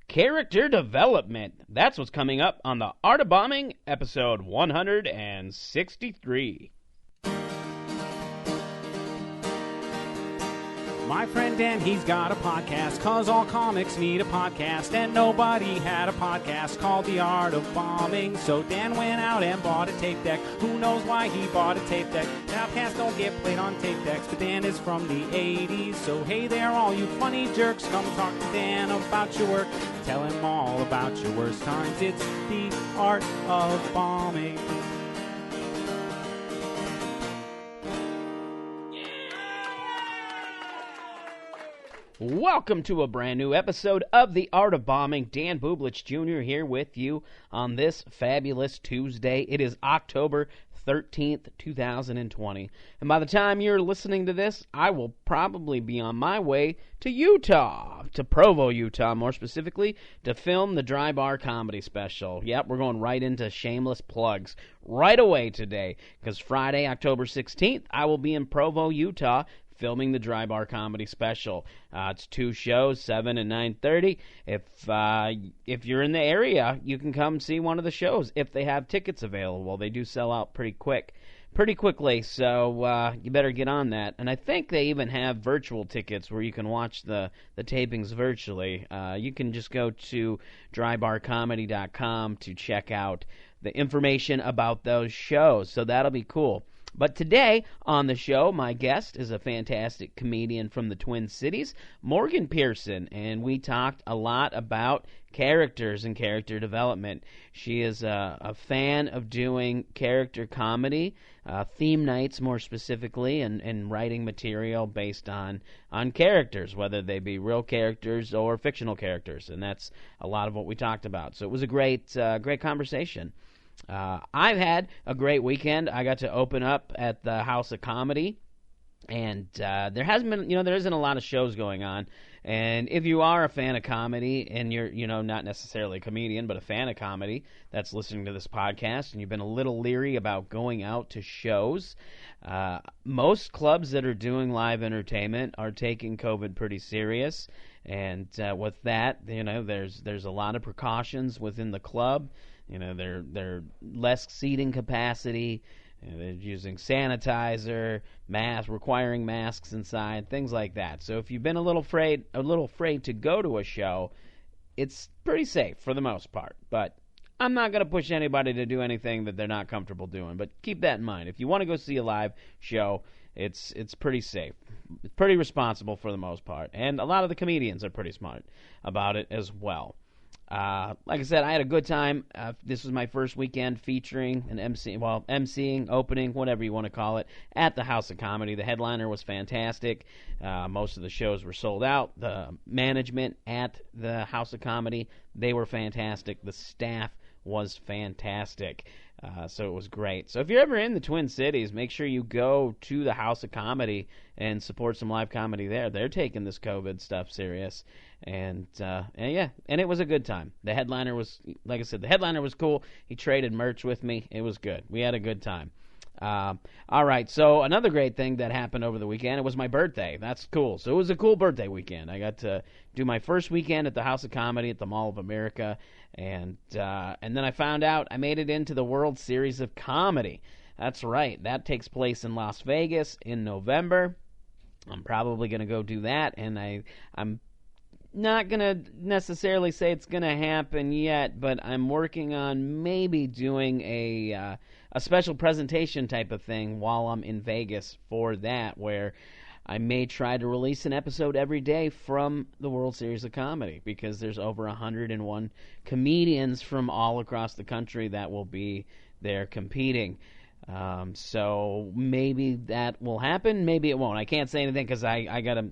character development. That's what's coming up on the Art of Bombing, episode 163. My friend Dan, he's got a podcast, 'cause all comics need a podcast, and nobody had a podcast called The Art of Bombing. So Dan went out and bought a tape deck. Who knows why he bought a tape deck? Podcasts don't get played on tape decks, but Dan is from the 80s. So hey there, all you funny jerks, come talk to Dan about your work. Tell him all about your worst times. It's The Art of Bombing. Welcome to a brand new episode of The Art of Bombing. Dan Bublich Jr. here with you on this fabulous Tuesday. It is October 13th, 2020. And by the time you're listening to this, I will probably be on my way to Utah, to Provo, Utah, more specifically, to film the Dry Bar Comedy Special. Yep, we're going right into shameless plugs right away today, because Friday, October 16th, I will be in Provo, Utah, filming the Dry Bar Comedy Special. It's 2 shows, 7 and 9:30. If you're in the area, you can come see one of the shows if they have tickets available. They do sell out pretty quickly, so you better get on that. And I think they even have virtual tickets where you can watch the tapings virtually. You can just go to drybarcomedy.com to check out the information about those shows, so that'll be cool. But today on the show, my guest is a fantastic comedian from the Twin Cities, Morgan Pearson, and we talked a lot about characters and character development. She is a fan of doing character comedy, theme nights more specifically, and writing material based on characters, whether they be real characters or fictional characters, and that's a lot of what we talked about. So it was a great conversation. I've had a great weekend. I got to open up at the House of Comedy, and there isn't a lot of shows going on. And if you are a fan of comedy, and you're, not necessarily a comedian, but a fan of comedy that's listening to this podcast, and you've been a little leery about going out to shows, most clubs that are doing live entertainment are taking COVID pretty serious. And with that, there's a lot of precautions within the club. They're less seating capacity. They're using sanitizer, requiring masks inside, things like that. So if you've been a little afraid to go to a show, it's pretty safe for the most part. But I'm not going to push anybody to do anything that they're not comfortable doing. But keep that in mind. If you want to go see a live show, it's pretty safe. It's pretty responsible for the most part. And a lot of the comedians are pretty smart about it as well. Like I said, I had a good time. This was my first weekend featuring an emceeing, opening, whatever you want to call it, at the House of Comedy. The headliner was fantastic. Most of the shows were sold out. The management at the House of Comedy, they were fantastic. The staff was fantastic. So it was great. So if you're ever in the Twin Cities, make sure you go to the House of Comedy and support some live comedy there. They're taking this COVID stuff serious. And it was a good time. The headliner was, like I said, cool. He traded merch with me. It was good. We had a good time. All right, so another great thing that happened over the weekend, it was my birthday. That's cool. So it was a cool birthday weekend. I got to do my first weekend at the House of Comedy at the Mall of America, and then I found out I made it into the World Series of Comedy. That's right. That takes place in Las Vegas in November. I'm probably going to go do that, and I'm not going to necessarily say it's going to happen yet, but I'm working on maybe doing a special presentation type of thing while I'm in Vegas for that, where I may try to release an episode every day from the World Series of Comedy, because there's over 101 comedians from all across the country that will be there competing. So maybe that will happen, maybe it won't. I can't say anything because I gotta,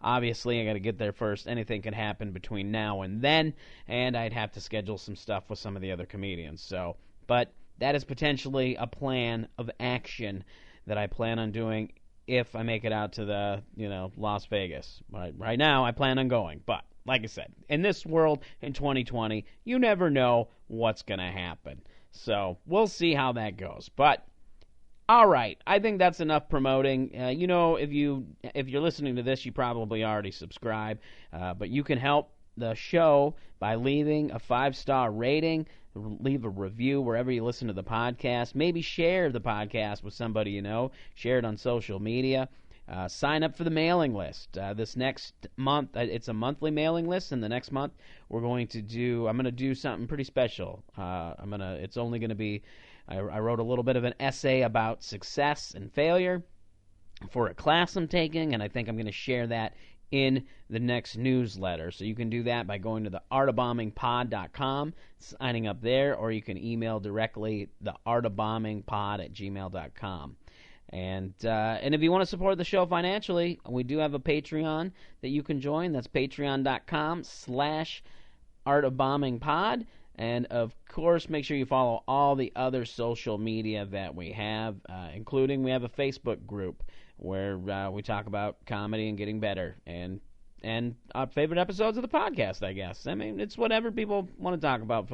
obviously I gotta get there first. Anything can happen between now and then, and I'd have to schedule some stuff with some of the other comedians. So, but that is potentially a plan of action that I plan on doing if I make it out to the, Las Vegas. Right now, I plan on going, but like I said, in this world, in 2020, you never know what's going to happen. So we'll see how that goes. But all right, I think that's enough promoting. If you're listening to this, you probably already subscribe, but you can help the show by leaving a 5-star rating, leave a review wherever you listen to the podcast. Maybe share the podcast with somebody you know. Share it on social media. Sign up for the mailing list. This next month, it's a monthly mailing list, and the next month I'm going to do something pretty special. It's only going to be, I wrote a little bit of an essay about success and failure for a class I'm taking, and I think I'm going to share that in the next newsletter. So you can do that by going to theartofbombingpod.com, signing up there, or you can email directly theartofbombingpod@gmail.com. And if you want to support the show financially, we do have a Patreon that you can join. That's patreon.com/artofbombingpod. And, of course, make sure you follow all the other social media that we have, including we have a Facebook group where we talk about comedy and getting better and our favorite episodes of the podcast, I guess. I mean, it's whatever people want to talk about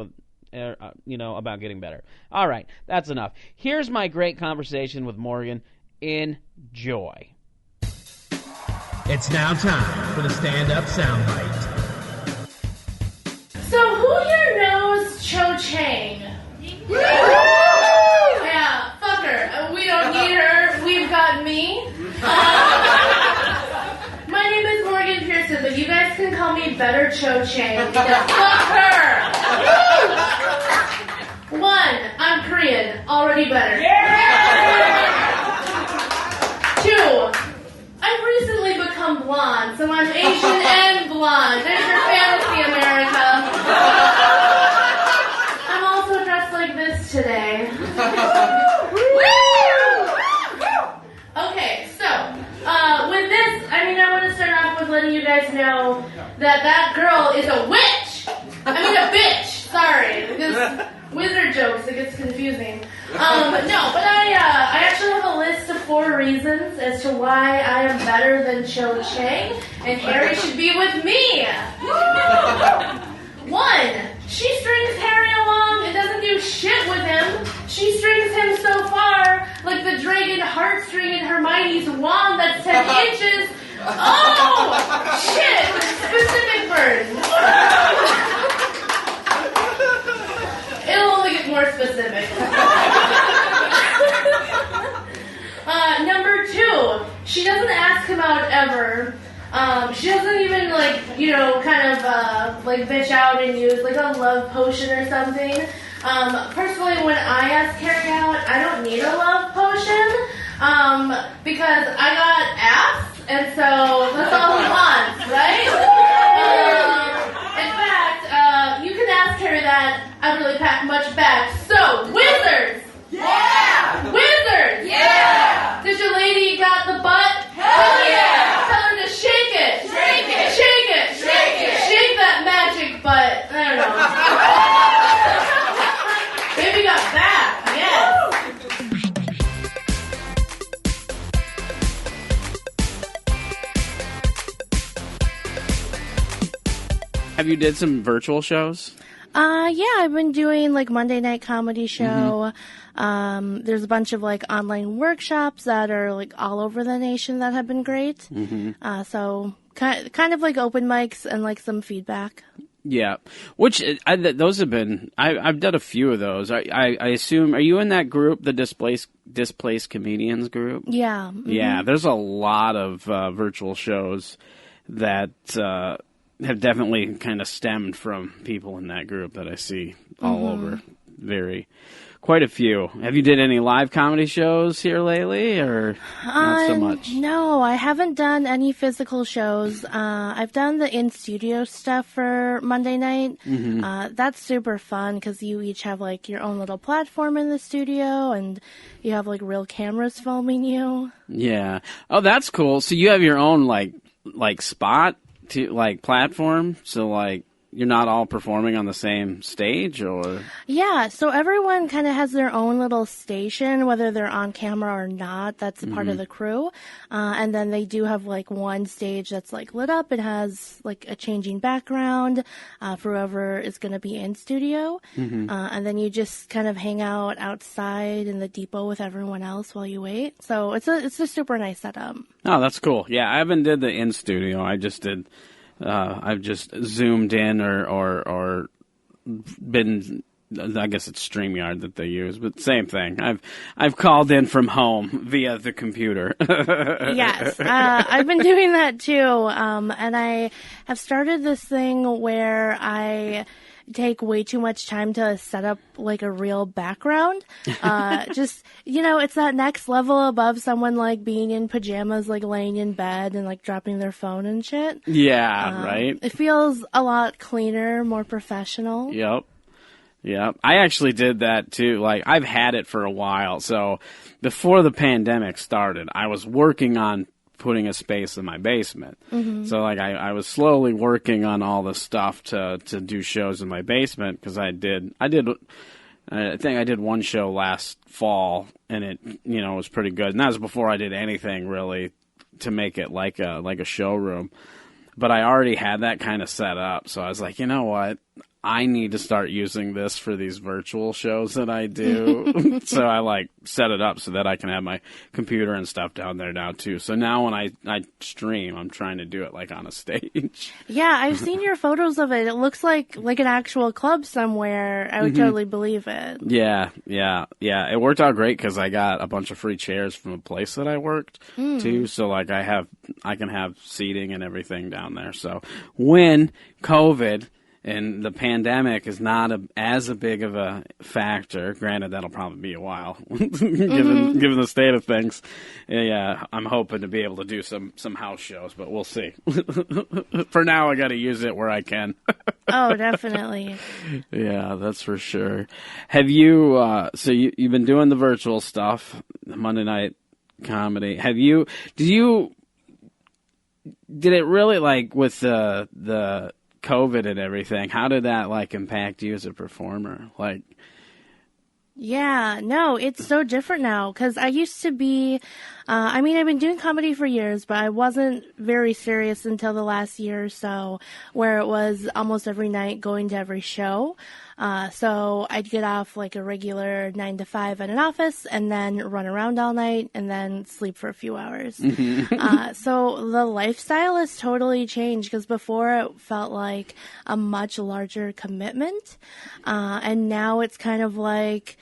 about getting better. All right, that's enough. Here's my great conversation with Morgan. Enjoy. It's now time for the stand-up soundbite. So who here knows Cho Chang? Yeah, fuck her. We don't need her. We've got me. My name is Morgan Pearson, but you guys can call me Better Cho Chang because fuck her. 1, I'm Korean. Already better. 2, I've recently become blonde, so I'm Asian and blonde. There's your fantasy, America. I'm also dressed like this today. Okay, so, with this, I want to start off with letting you guys know that girl is a witch! A bitch! Sorry, because wizard jokes, it gets confusing. No, but I actually have a list of 4 reasons as to why I am better than Cho Chang, and Harry should be with me. 1, she strings Harry along and doesn't do shit with him. She strings him so far, like the dragon heartstring in Hermione's wand that's 10 inches. Oh, shit, specific burn. It'll only get more specific. Number 2, she doesn't ask him out ever. She doesn't even, bitch out and use, a love potion or something. Personally, when I ask Harry out, I don't need a love potion, because I got abs, and so that's all he wants, right? In fact, you can ask Harry that. I really pack much back. So, wizards! Yeah! Wizards! Yeah! Did your lady got the butt? Hell yeah! Tell her to shake it! Shake it! Shake it! Shake it! Shake that magic butt. I don't know. Baby got back. Yes. Have you did some virtual shows? Yeah, I've been doing Monday night comedy show. Mm-hmm. There's a bunch of online workshops that are all over the nation that have been great. Mm-hmm. So kind of open mics and some feedback. Yeah, which those have been. I've done a few of those. I assume, are you in that group, the displaced comedians group? Yeah. Mm-hmm. Yeah, there's a lot of virtual shows that have definitely kind of stemmed from people in that group that I see all over. Quite a few. Have you did any live comedy shows here lately, or not so much? No, I haven't done any physical shows. I've done the in-studio stuff for Monday night. Mm-hmm. That's super fun because you each have your own little platform in the studio, and you have real cameras filming you. Yeah. Oh, that's cool. So you have your own spot to platform. So you're not all performing on the same stage, or? Yeah, so everyone kind of has their own little station, whether they're on camera or not. That's a part of the crew. And then they do have one stage that's lit up. It has a changing background for whoever is going to be in studio. And then you just kind of hang out outside in the depot with everyone else while you wait. So it's a super nice setup. Oh, that's cool. Yeah, I haven't did the in studio. I just did I've just zoomed in or been. I guess it's StreamYard that they use, but same thing. I've called in from home via the computer. Yes, I've been doing that too, and I have started this thing where I take way too much time to set up like a real background. Just, it's that next level above someone like being in pajamas, like laying in bed and like dropping their phone and shit. Yeah, right? It feels a lot cleaner, more professional. Yep. Yeah, I actually did that too. Like, I've had it for a while. So before the pandemic started, I was working on putting a space in my basement. Mm-hmm. So like I was slowly working on all the stuff to do shows in my basement, because I think I did one show last fall, and it was pretty good. And that was before I did anything really to make it like a showroom. But I already had that kind of set up, so I was like, you know what? I need to start using this for these virtual shows that I do. So I like set it up so that I can have my computer and stuff down there now too. So now when I stream, I'm trying to do it like on a stage. Yeah, I've seen your photos of it. It looks like an actual club somewhere. I would totally believe it. Yeah. It worked out great because I got a bunch of free chairs from a place that I worked too. So like I can have seating and everything down there. So when COVID and the pandemic is not as big of a factor. Granted, that'll probably be a while, given the state of things. Yeah, I'm hoping to be able to do some house shows, but we'll see. For now, I got to use it where I can. Oh, definitely. Yeah, that's for sure. Have you? So you've been doing the virtual stuff, the Monday night comedy. Did it really, like, with the COVID and everything, how did that like impact you as a performer? Like, yeah, no, it's so different now, because I used to be, I've been doing comedy for years, but I wasn't very serious until the last year or so, where it was almost every night going to every show. So I'd get off like a regular 9 to 5 at an office and then run around all night and then sleep for a few hours. So the lifestyle has totally changed, because before it felt like a much larger commitment. And now it's kind of like,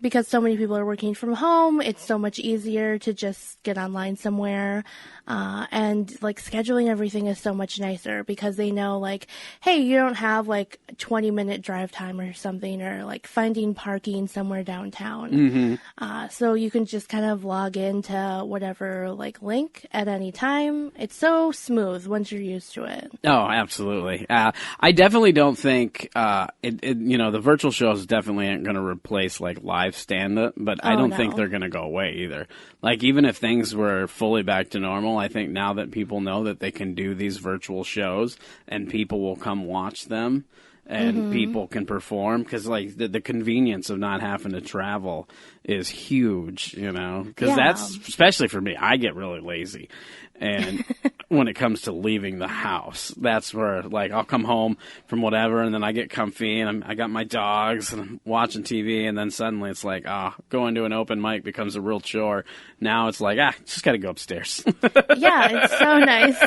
because so many people are working from home, it's so much easier to just get online somewhere. And like scheduling everything is so much nicer, because they know like, hey, you don't have like 20-minute drive time or something, or like finding parking somewhere downtown. So you can just kind of log into whatever like link at any time. It's so smooth once you're used to it. Oh, absolutely. I definitely don't think the virtual shows definitely aren't going to replace like live stand-up, but I don't think they're going to go away either. Like, even if things were fully back to normal, I think now that people know that they can do these virtual shows and people will come watch them and people can perform, because like the convenience of not having to travel is huge, because that's, especially for me, I get really lazy. And when it comes to leaving the house, that's where, like, I'll come home from whatever, and then I get comfy, and I got my dogs, and I'm watching TV, and then suddenly it's like, going to an open mic becomes a real chore. Now it's like, just got to go upstairs. Yeah, it's so nice.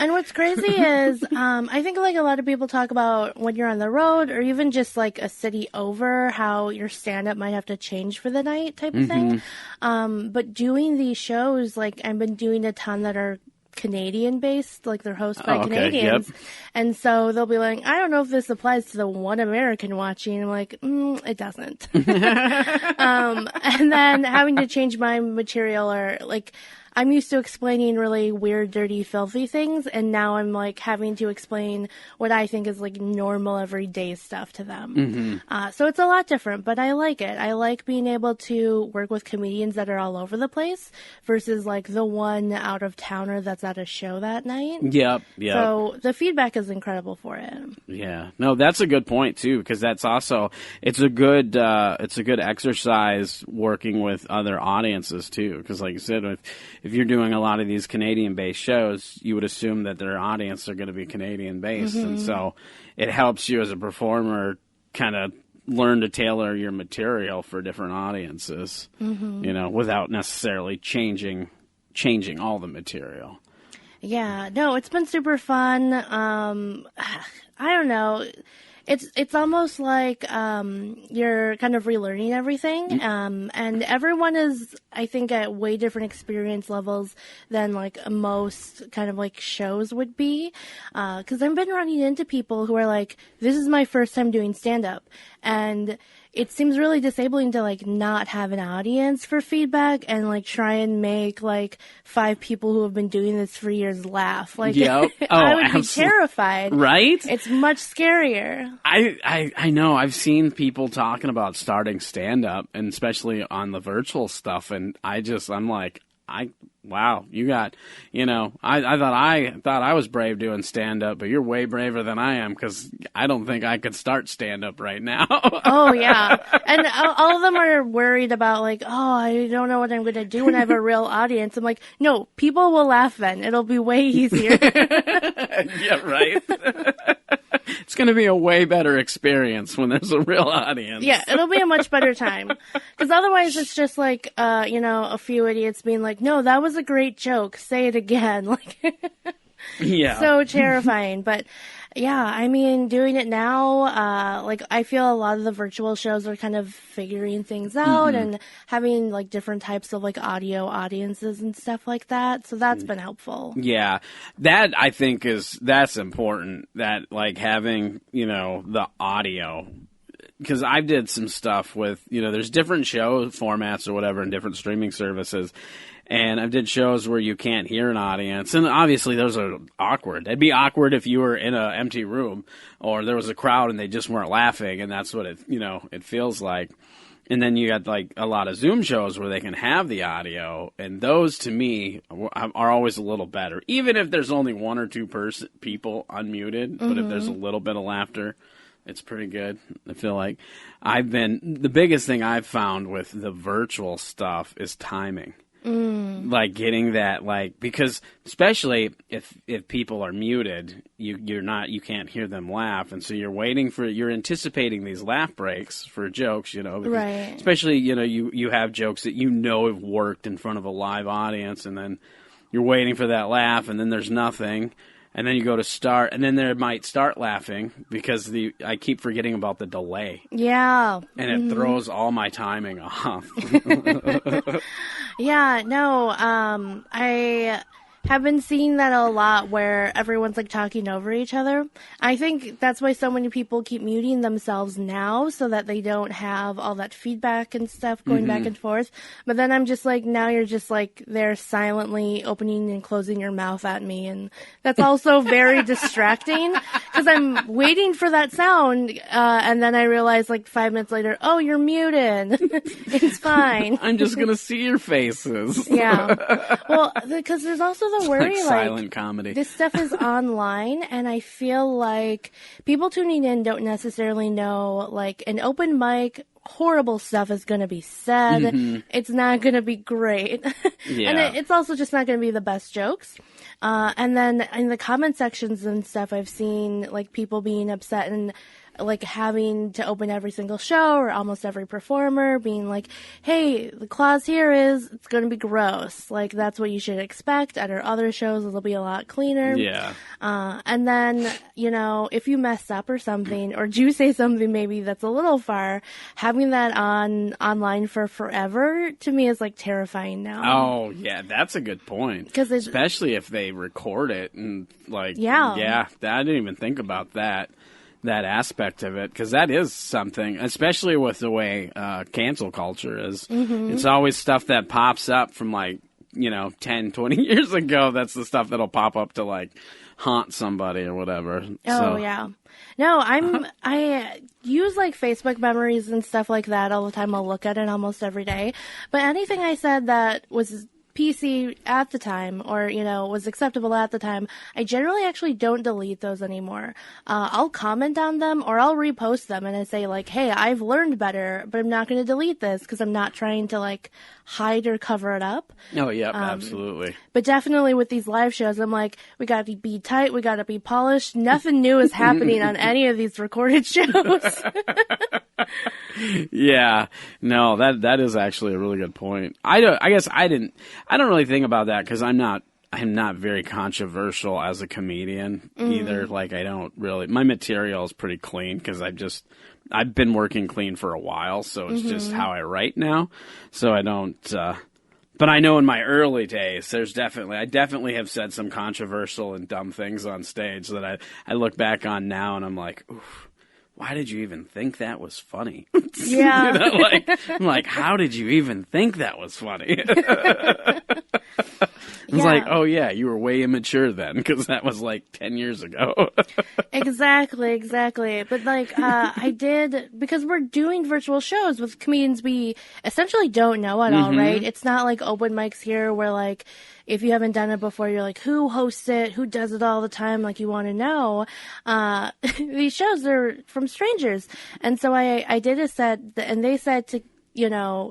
And what's crazy is, I think like a lot of people talk about when you're on the road, or even just like a city over, how your stand-up might have to change for the night type of thing. But doing these shows, like I've been doing a ton that are Canadian-based, like they're hosted by Canadians. Yep. And so they'll be like, I don't know if this applies to the one American watching. I'm like, it doesn't. And then having to change my material, or like, I'm used to explaining really weird, dirty, filthy things, and now I'm like having to explain what I think is like normal, everyday stuff to them. So it's a lot different, but I like it. I like being able to work with comedians that are all over the place versus like the one out of towner that's at a show that night. Yep. So the feedback is incredible for it. Yeah. No, that's a good point too, because that's also, it's a good exercise working with other audiences too, because like you said, if you're doing a lot of these Canadian-based shows, you would assume that their audience are going to be Canadian-based. And so it helps you as a performer kind of learn to tailor your material for different audiences, without necessarily changing all the material. Yeah, no, it's been super fun. I don't know. It's almost like you're kind of relearning everything, and everyone is, I think, at way different experience levels than like most kind of like shows would be. Because I've been running into people who are like, "This is my first time doing stand up," and it seems really disabling to like not have an audience for feedback and like try and make like 5 people who have been doing this for years laugh. Like, Yep. I would be terrified. Right? It's much scarier. I know. I've seen people talking about starting stand up, and especially on the virtual stuff, and I'm like, wow, you got, I thought I was brave doing stand up, but you're way braver than I am, because I don't think I could start stand up right now. Oh yeah, and all of them are worried about like, oh, I don't know what I'm going to do when I have a real audience. I'm like, no, people will laugh then. It'll be way easier. Yeah, right. It's going to be a way better experience when there's a real audience. Yeah, it'll be a much better time. Because otherwise it's just like, a few idiots being like, no, that was a great joke. Say it again. Like, yeah. So terrifying. But yeah, I mean, doing it now, like I feel a lot of the virtual shows are kind of figuring things out and having like different types of like audio audiences and stuff like that. So that's been helpful. Yeah, that I think that's important, that like having, the audio. Because I did some stuff with, there's different show formats or whatever in different streaming services. And I did shows where you can't hear an audience. And obviously those are awkward. It'd be awkward if you were in an empty room or there was a crowd and they just weren't laughing. And that's what it feels like. And then you got like a lot of Zoom shows where they can have the audio. And those to me are always a little better. Even if there's only 1 or 2 people unmuted. But if there's a little bit of laughter, it's pretty good. I feel like the biggest thing I've found with the virtual stuff is timing. Like getting that, like, because especially if people are muted, you can't hear them laugh, and so you're anticipating these laugh breaks for jokes, Right. Especially, you have jokes that have worked in front of a live audience, and then you're waiting for that laugh, and then there's nothing. And then you go to start, and then they might start laughing because I keep forgetting about the delay. Yeah. And it throws all my timing off. Yeah, no, I have been seeing that a lot where everyone's like talking over each other. I think that's why so many people keep muting themselves now, so that they don't have all that feedback and stuff going back and forth. But then I'm just like, now you're just like there silently opening and closing your mouth at me, and that's also very distracting because I'm waiting for that sound, and then I realize like 5 minutes later, oh, you're muted. It's fine. I'm just gonna see your faces. Yeah. Well, because there's also the worry, like silent comedy. This stuff is online, and I feel like people tuning in don't necessarily know, like, an open mic, horrible stuff is going to be said. It's not going to be great. Yeah. And it's also just not going to be the best jokes. And then in the comment sections and stuff, I've seen, like, people being upset and like having to open every single show or almost every performer being like, hey, the clause here is it's going to be gross. Like, that's what you should expect. At our other shows, it'll be a lot cleaner. Yeah. And then, if you mess up or something, or do say something maybe that's a little far, having that online for forever, to me, is like terrifying now. Oh, yeah, that's a good point. Especially if they record it and like, yeah, I didn't even think about that aspect of it, because that is something, especially with the way cancel culture is. It's always stuff that pops up from like 10, 20 years ago. That's the stuff that'll pop up to like haunt somebody or whatever. Oh, yeah. No, I use like Facebook memories and stuff like that all the time. I'll look at it almost every day. But anything I said that was PC at the time, or, was acceptable at the time, I generally actually don't delete those anymore. I'll comment on them, or I'll repost them and I say like, hey, I've learned better, but I'm not going to delete this because I'm not trying to like hide or cover it up. Oh, yeah, absolutely. But definitely with these live shows, I'm like, we got to be tight, we got to be polished. Nothing new is happening on any of these recorded shows. Yeah, no, that is actually a really good point. I don't really think about that because I'm not I'm not very controversial as a comedian either. Like, I don't really, my material is pretty clean because I've been working clean for a while, so it's just how I write now. So I don't, but I know in my early days, I definitely have said some controversial and dumb things on stage that I look back on now and I'm like, oof. Why did you even think that was funny? Yeah. You know, I'm like, how did you even think that was funny? It's like, oh yeah, you were way immature then, because that was like 10 years ago. Exactly. But like, I did, because we're doing virtual shows with comedians we essentially don't know at all, right? It's not like open mics here where like, if you haven't done it before, you're like, who hosts it? Who does it all the time? Like, you want to know. These shows are from strangers. And so I did a set, and they said to,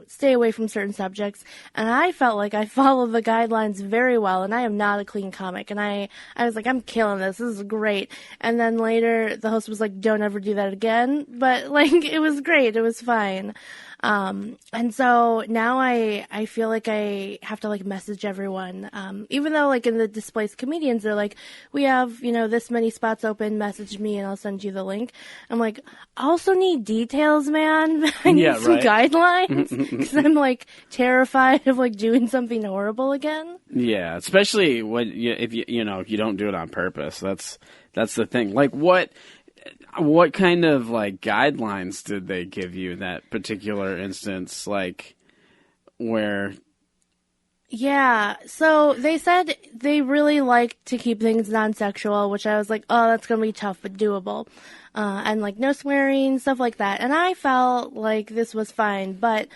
stay away from certain subjects. And I felt like I followed the guidelines very well, and I am not a clean comic. And I was like, I'm killing this. This is great. And then later, the host was like, don't ever do that again. But, like, it was great. It was fine. And so now I feel like I have to like message everyone. Even though like in the Displaced Comedians, they're like, we have, this many spots open, message me and I'll send you the link. I'm like, I also need details, man. I need some guidelines because I'm like terrified of like doing something horrible again. Yeah. Especially if you don't do it on purpose. That's the thing. Like what kind of like guidelines did they give you in that particular instance? Like where? Yeah, so they said they really like to keep things non-sexual, which I was like, oh, that's going to be tough, but doable. And like no swearing, stuff like that. And I felt like this was fine, but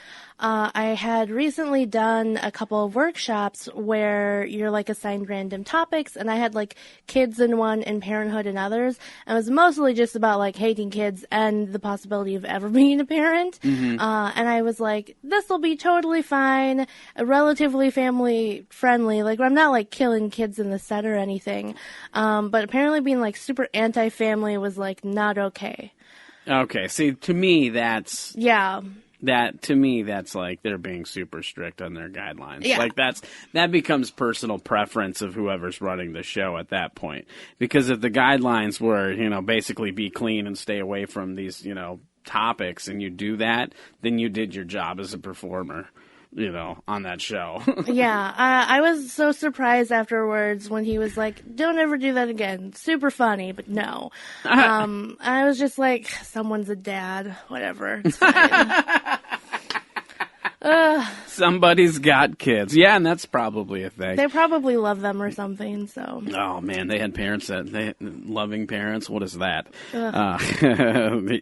I had recently done a couple of workshops where you're like assigned random topics, and I had like kids in one and parenthood in others. And it was mostly just about like hating kids and the possibility of ever being a parent. And I was like, this will be totally fine, relatively family friendly. Like, I'm not like killing kids in the set or anything. But apparently being like super anti-family was like not okay. Okay, see, to me that's... Yeah. To me, that's like they're being super strict on their guidelines. Yeah. Like that becomes personal preference of whoever's running the show at that point. Because if the guidelines were, basically be clean and stay away from these, topics, and you do that, then you did your job as a performer, on that show. Yeah, I was so surprised afterwards when he was like, don't ever do that again. Super funny, but no. I was just like, someone's a dad. Whatever. It's fine. Somebody's got kids. Yeah, and that's probably a thing. They probably love them or something, so. Oh, man, they had loving parents. What is that?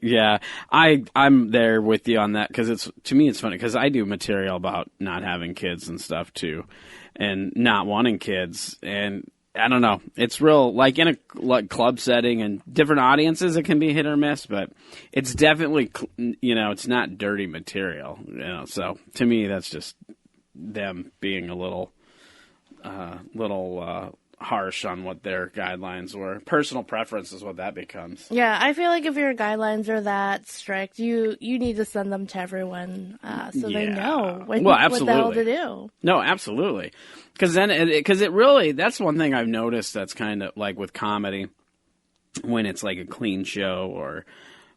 Yeah, I'm there with you on that, because to me it's funny, because I do material about not having kids and stuff, too, and not wanting kids, and I don't know. It's real, like in a club setting and different audiences, it can be hit or miss, but it's definitely, it's not dirty material, so to me, that's just them being a little harsh on what their guidelines were. Personal preference is what that becomes. Yeah, I feel like if your guidelines are that strict, you need to send them to everyone so they know what the hell to do. No, absolutely. Because it really, that's one thing I've noticed that's kind of like with comedy, when it's like a clean show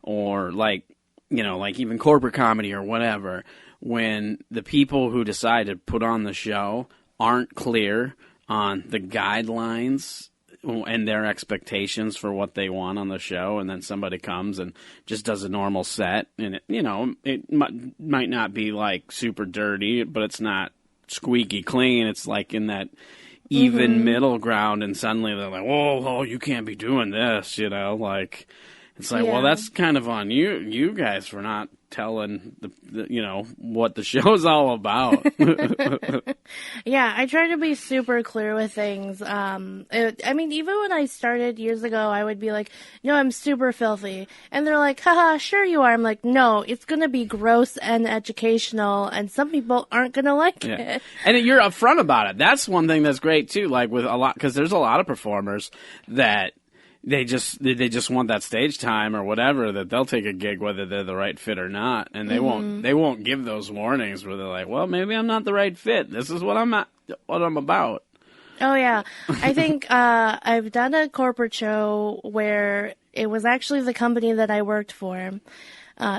or like, like even corporate comedy or whatever, when the people who decide to put on the show aren't clear on the guidelines and their expectations for what they want on the show, and then somebody comes and just does a normal set, and it might not be like super dirty, but it's not squeaky clean. It's like in that even middle ground, and suddenly they're like, whoa, you can't be doing this, like it's like, well, that's kind of on you guys for not telling the what the show's all about. Yeah, I try to be super clear with things. Even when I started years ago, I would be like, no, I'm super filthy. And they're like, haha, sure you are. I'm like, no, it's going to be gross and educational, and some people aren't going to like it. And you're upfront about it. That's one thing that's great, too, like with a lot, because there's a lot of performers that they just want that stage time or whatever, that they'll take a gig whether they're the right fit or not, and they won't give those warnings where they're like, well, maybe I'm not the right fit. This is what I'm about. Oh, yeah. I think I've done a corporate show where it was actually the company that I worked for.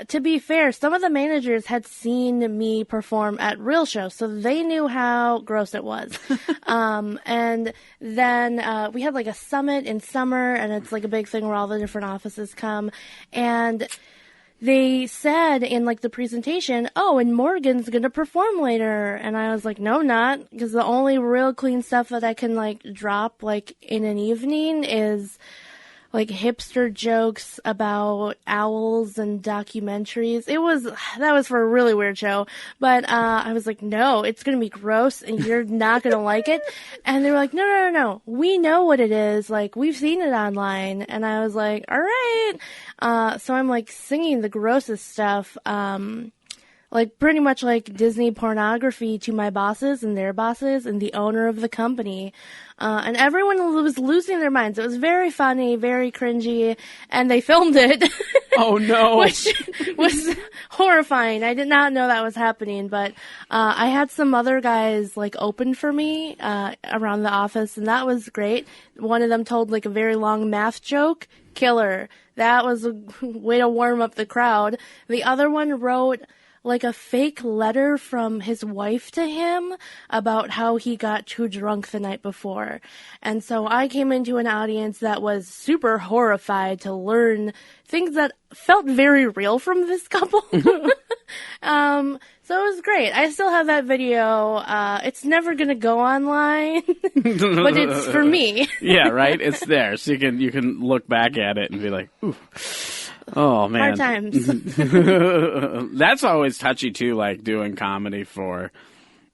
To be fair, some of the managers had seen me perform at real shows, so they knew how gross it was. And then we had like a summit in summer, and it's like a big thing where all the different offices come. And they said in like the presentation, oh, and Morgan's gonna perform later. And I was like, no, not, because the only real clean stuff that I can like drop like in an evening is like hipster jokes about owls and documentaries. That was for a really weird show. But I was like, no, it's going to be gross and you're not going to like it. And they were like, no. We know what it is. Like, we've seen it online. And I was like, all right. So I'm like singing the grossest stuff. Like pretty much like Disney pornography to my bosses and their bosses and the owner of the company. And everyone was losing their minds. It was very funny, very cringy, and they filmed it. Oh, no. Which was horrifying. I did not know that was happening, but I had some other guys like open for me around the office, and that was great. One of them told like a very long math joke. Killer. That was a way to warm up the crowd. The other one wrote like a fake letter from his wife to him about how he got too drunk the night before. And so I came into an audience that was super horrified to learn things that felt very real from this couple. So it was great. I still have that video. It's never going to go online, but it's for me. Yeah, right? It's there. So you can look back at it and be like, ooh. Oh, man. Hard times. That's always touchy, too, like doing comedy for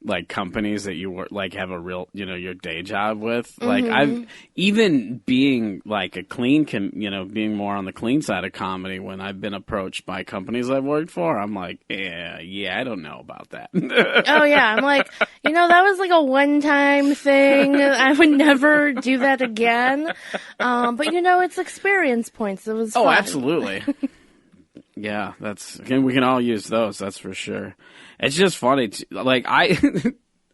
like companies that you work, like have a real, your day job with. Like I've even being like a clean, being more on the clean side of comedy when I've been approached by companies I've worked for, I'm like, yeah, I don't know about that. Oh yeah. I'm like, that was like a one-time thing. I would never do that again. But it's experience points. It was fun. Oh, absolutely. Yeah, we can all use those. That's for sure. It's just funny. Like I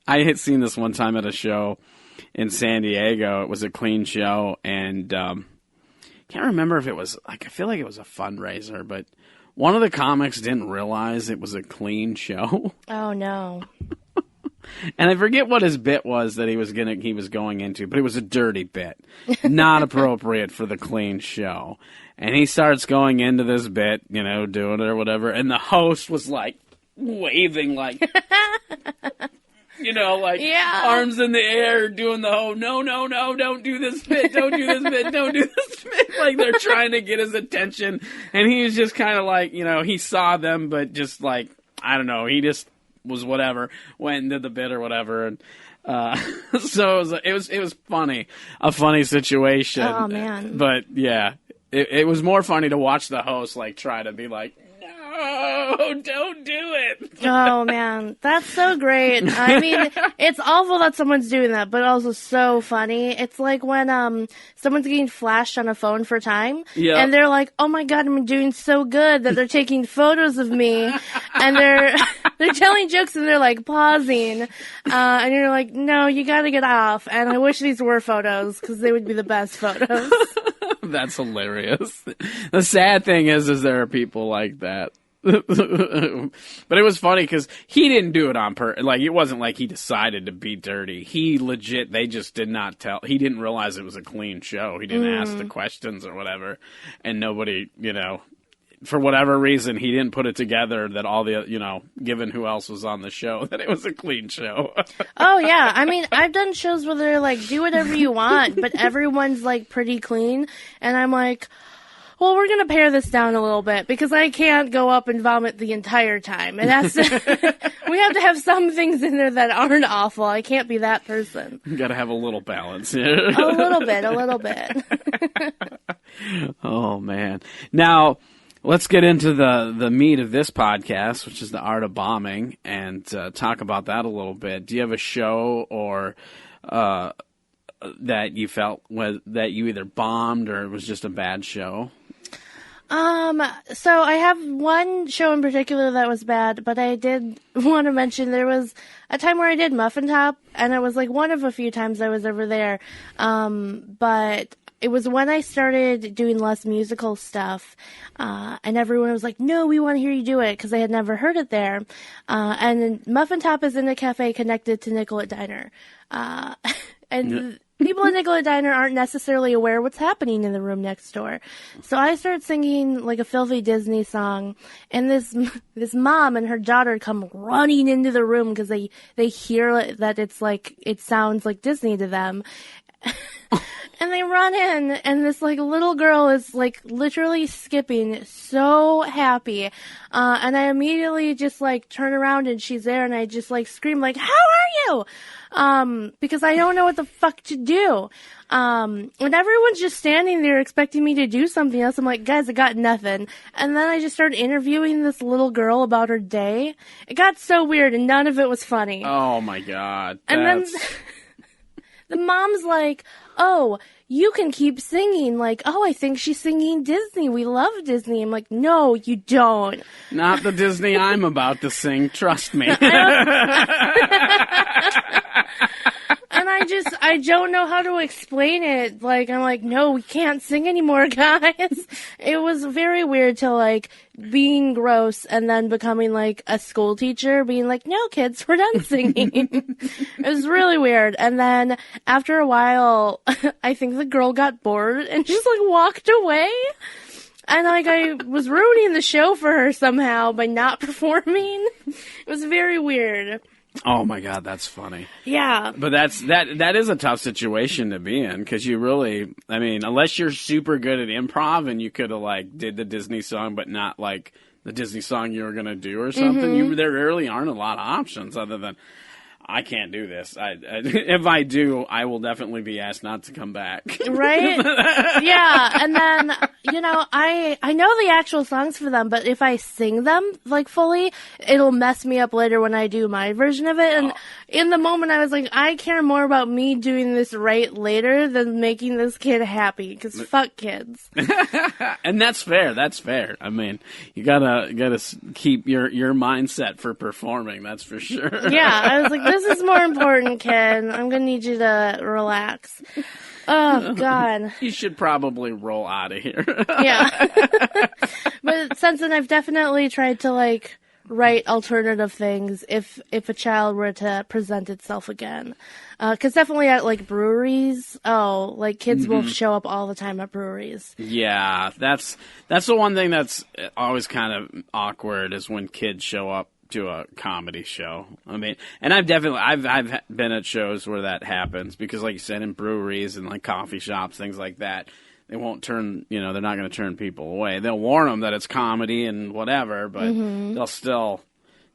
had seen this one time at a show in San Diego. It was a clean show, and can't remember if it was like, I feel like it was a fundraiser, but one of the comics didn't realize it was a clean show. Oh no. And I forget what his bit was that he was going into, but it was a dirty bit, not appropriate for the clean show. And he starts going into this bit, doing it or whatever, and the host was like waving like arms in the air, doing the whole no, don't do this bit, don't do this bit, don't do this bit. Like they're trying to get his attention, and he was just kind of like, he saw them, but just like, I don't know, he just was whatever, went and did the bit or whatever, and so it was funny, a funny situation. Oh man! But yeah, it was more funny to watch the host like try to be like, no, don't do it. Oh man, that's so great. I mean, it's awful that someone's doing that, but also so funny. It's like when someone's getting flashed on a phone for time, and they're like, "Oh my god, I'm doing so good," that they're taking photos of me, and they're telling jokes, and they're like pausing, and you're like, "No, you got to get off." And I wish these were photos because they would be the best photos. That's hilarious. The sad thing is there are people like that. But it was funny because he didn't do it on purpose. Like, it wasn't like he decided to be dirty. He legit, they just did not tell. He didn't realize it was a clean show. He didn't ask the questions or whatever. And nobody, for whatever reason, he didn't put it together that all the, given who else was on the show, that it was a clean show. Oh, yeah. I mean, I've done shows where they're like, do whatever you want, but everyone's like pretty clean. And I'm like, well, we're going to pare this down a little bit because I can't go up and vomit the entire time. And that's, we have to have some things in there that aren't awful. I can't be that person. You got to have a little balance. A little bit. Oh, man. Now, let's get into the meat of this podcast, which is the art of bombing, and talk about that a little bit. Do you have a show or that you felt that you either bombed or it was just a bad show? So I have one show in particular that was bad, but I did want to mention there was a time where I did Muffin Top, and it was like one of a few times I was over there. But it was when I started doing less musical stuff, and everyone was like, no, we want to hear you do it, because they had never heard it there. And Muffin Top is in a cafe connected to Nicollet Diner. And people in Nicollet Diner aren't necessarily aware what's happening in the room next door. So I started singing like a filthy Disney song, and this mom and her daughter come running into the room because they hear that it's like, it sounds like Disney to them. And they run in, and this like little girl is like literally skipping, so happy. And I immediately just like turn around and she's there, and I just like scream like, "How are you?" Because I don't know what the fuck to do. And everyone's just standing there expecting me to do something else. I'm like, guys, I got nothing. And then I just started interviewing this little girl about her day. It got so weird, and none of it was funny. Oh my God. And then the mom's like, oh, you can keep singing. Like, oh, I think she's singing Disney. We love Disney. I'm like, no, you don't. Not the Disney I'm about to sing. Trust me. And I don't know how to explain it. Like, I'm like, no, we can't sing anymore, guys. It was very weird to, like, being gross and then becoming, like, a school teacher, being like, no, kids, we're done singing. It was really weird. And then after a while, I think the girl got bored and just, like, walked away. And, like, I was ruining the show for her somehow by not performing. It was very weird. Oh my God, that's funny. Yeah. But that is a tough situation to be in, because you really, I mean, unless you're super good at improv and you could have like did the Disney song but not like the Disney song you were going to do or something, there really aren't a lot of options other than, I can't do this. If I do, I will definitely be asked not to come back. Right? Yeah. And then, you know, I know the actual songs for them, but if I sing them, like, fully, it'll mess me up later when I do my version of it. And in the moment, I was like, I care more about me doing this right later than making this kid happy, because fuck kids. And that's fair. That's fair. I mean, you gotta keep your mindset for performing. That's for sure. Yeah. I was like, this is more important, kid. I'm gonna need you to relax. Oh, God. You should probably roll out of here. Yeah. But since then, I've definitely tried to, like, write alternative things if a child were to present itself again. Because definitely at, like, breweries, like, kids will show up all the time at breweries. Yeah, that's the one thing that's always kind of awkward, is when kids show up to a comedy show. I mean, and I've been at shows where that happens, because like you said, in breweries and like coffee shops, things like that, they won't turn, they're not going to turn people away. They'll warn them that it's comedy and whatever, but they'll still,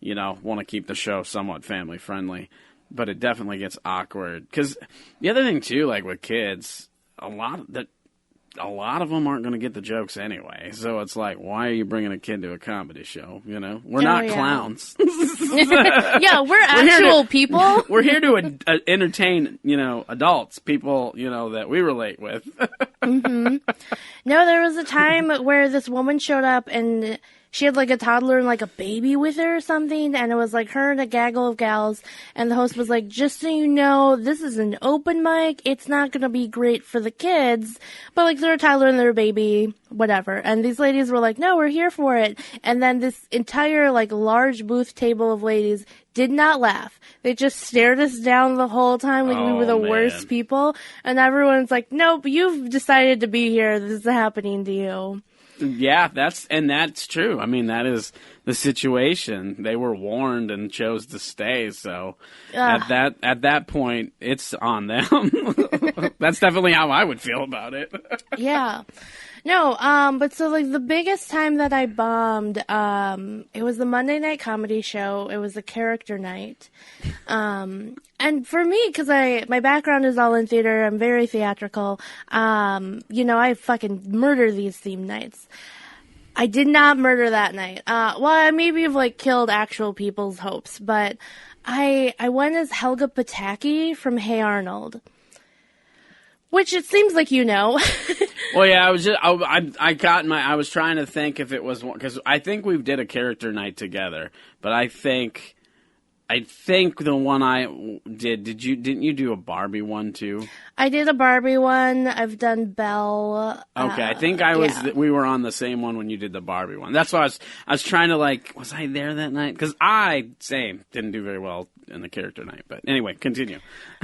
want to keep the show somewhat family friendly. But it definitely gets awkward, because the other thing too, like with kids, a lot of them aren't going to get the jokes anyway. So it's like, why are you bringing a kid to a comedy show? We're not clowns. Yeah, we're actual people. We're here to entertain, adults, people, that we relate with. No, there was a time where this woman showed up and she had like a toddler and like a baby with her or something, and it was like her and a gaggle of gals, and the host was like, just so you know, this is an open mic, it's not gonna be great for the kids, but like they're a toddler and they're a baby, whatever. And these ladies were like, no, we're here for it. And then this entire like large booth table of ladies did not laugh. They just stared us down the whole time like we were the worst people, and everyone's like, nope, you've decided to be here, this is happening to you. Yeah, that's true. I mean, that is the situation. They were warned and chose to stay. So at that point, it's on them. That's definitely how I would feel about it. Yeah. No, but so like the biggest time that I bombed, it was the Monday night comedy show. It was a character night. And for me, because my background is all in theater, I'm very theatrical. I fucking murder these theme nights. I did not murder that night. Well, I maybe have like killed actual people's hopes, but I went as Helga Pataki from Hey Arnold. Which it seems like you know. Well, yeah, I was trying to think if it was one, because I think we did a character night together, but I think the one I didn't you do a Barbie one too? I did a Barbie one. I've done Belle. Okay, I think we were on the same one when you did the Barbie one. That's why I was trying to was I there that night? Because didn't do very well in the character night. But anyway, continue.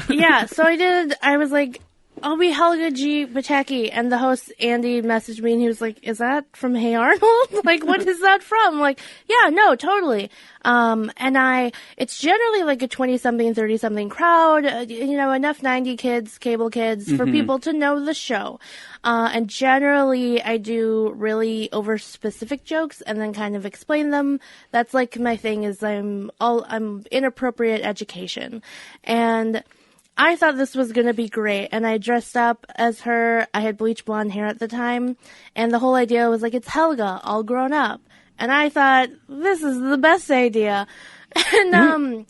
Yeah, so I was like, I'll be Helga G. Pataki, and the host, Andy, messaged me, and he was like, is that from Hey Arnold? Like, what is that from? I'm like, yeah, no, totally. It's generally like a 20-something, 30-something crowd, enough 90 kids, cable kids, for people to know the show. And generally, I do really over-specific jokes and then kind of explain them. That's like my thing is I'm inappropriate education. And I thought this was going to be great, and I dressed up as her. I had bleach blonde hair at the time, and the whole idea was like, it's Helga, all grown up. And I thought, this is the best idea. And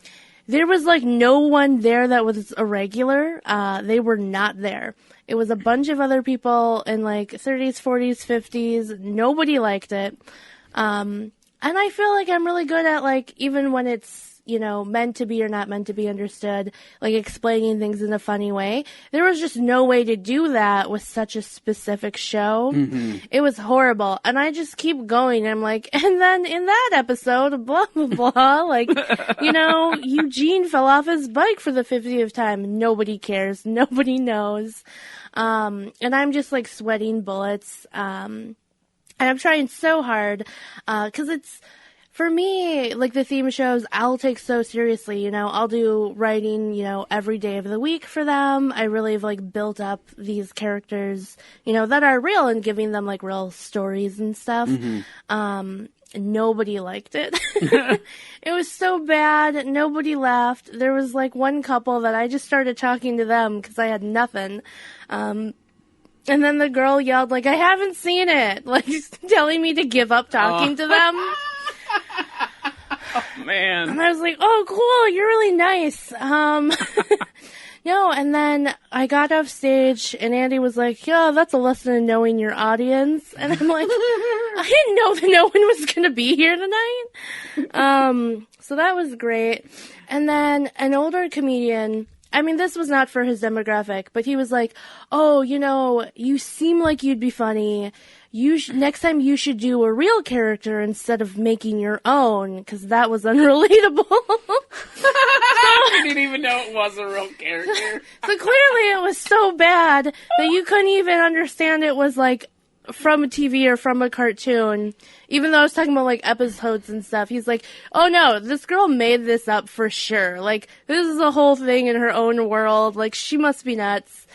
there was like no one there that was a regular. They were not there. It was a bunch of other people in like 30s, 40s, 50s. Nobody liked it. And I feel like I'm really good at like, even when it's, meant to be or not meant to be understood, like explaining things in a funny way. There was just no way to do that with such a specific show. Mm-hmm. It was horrible. And I just keep going. I'm like, and then in that episode, blah, blah, blah, like, Eugene fell off his bike for the 50th time. Nobody cares. Nobody knows. And I'm just like sweating bullets. And I'm trying so hard, 'cause for me, like the theme shows, I'll take so seriously, I'll do writing, every day of the week for them. I really have like built up these characters, that are real and giving them like real stories and stuff. Mm-hmm. Nobody liked it. It was so bad. Nobody laughed. There was like one couple that I just started talking to them because I had nothing. And then the girl yelled like, I haven't seen it, like telling me to give up talking to them. Oh, man. And I was like, oh, cool, you're really nice. No, and then I got off stage, and Andy was like, yeah, that's a lesson in knowing your audience. And I'm like, I didn't know that no one was going to be here tonight. So that was great. And then an older comedian, I mean, this was not for his demographic, but he was like, oh, you seem like you'd be funny. Next time you should do a real character instead of making your own, because that was unrelatable. I didn't even know it was a real character. So clearly it was so bad that you couldn't even understand it was like from a TV or from a cartoon. Even though I was talking about like episodes and stuff, he's like, oh no, this girl made this up for sure. Like, this is a whole thing in her own world. Like, she must be nuts.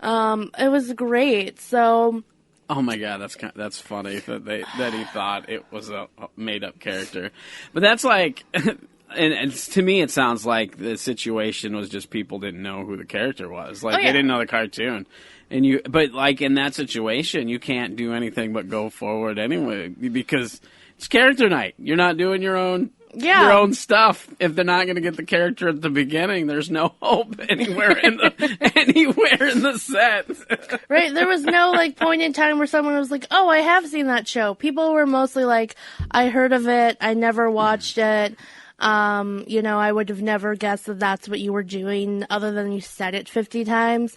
It was great. So... Oh my God, that's funny that he thought it was a made up character, but that's like, and to me it sounds like the situation was just people didn't know who the character was, like they didn't know the cartoon, but like in that situation you can't do anything but go forward anyway because it's character night. You're not doing your own stuff. If they're not going to get the character at the beginning, there's no hope anywhere in the set. Right. There was no like point in time where someone was like, oh, I have seen that show. People were mostly like, I heard of it. I never watched it. I would have never guessed that that's what you were doing other than you said it 50 times.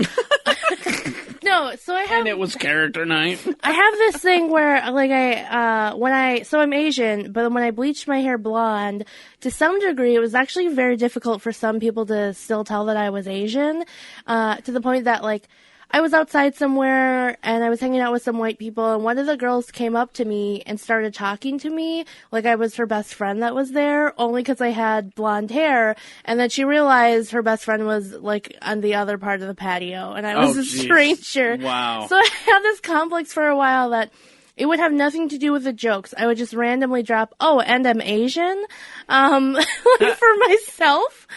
No, so I have... And it was character night. I have this thing where, like, so I'm Asian, but when I bleached my hair blonde, to some degree, it was actually very difficult for some people to still tell that I was Asian, to the point that, like, I was outside somewhere, and I was hanging out with some white people, and one of the girls came up to me and started talking to me like I was her best friend that was there, only because I had blonde hair, and then she realized her best friend was, like, on the other part of the patio, and I was a stranger. Wow. So I had this complex for a while that it would have nothing to do with the jokes. I would just randomly drop, oh, and I'm Asian, like for myself.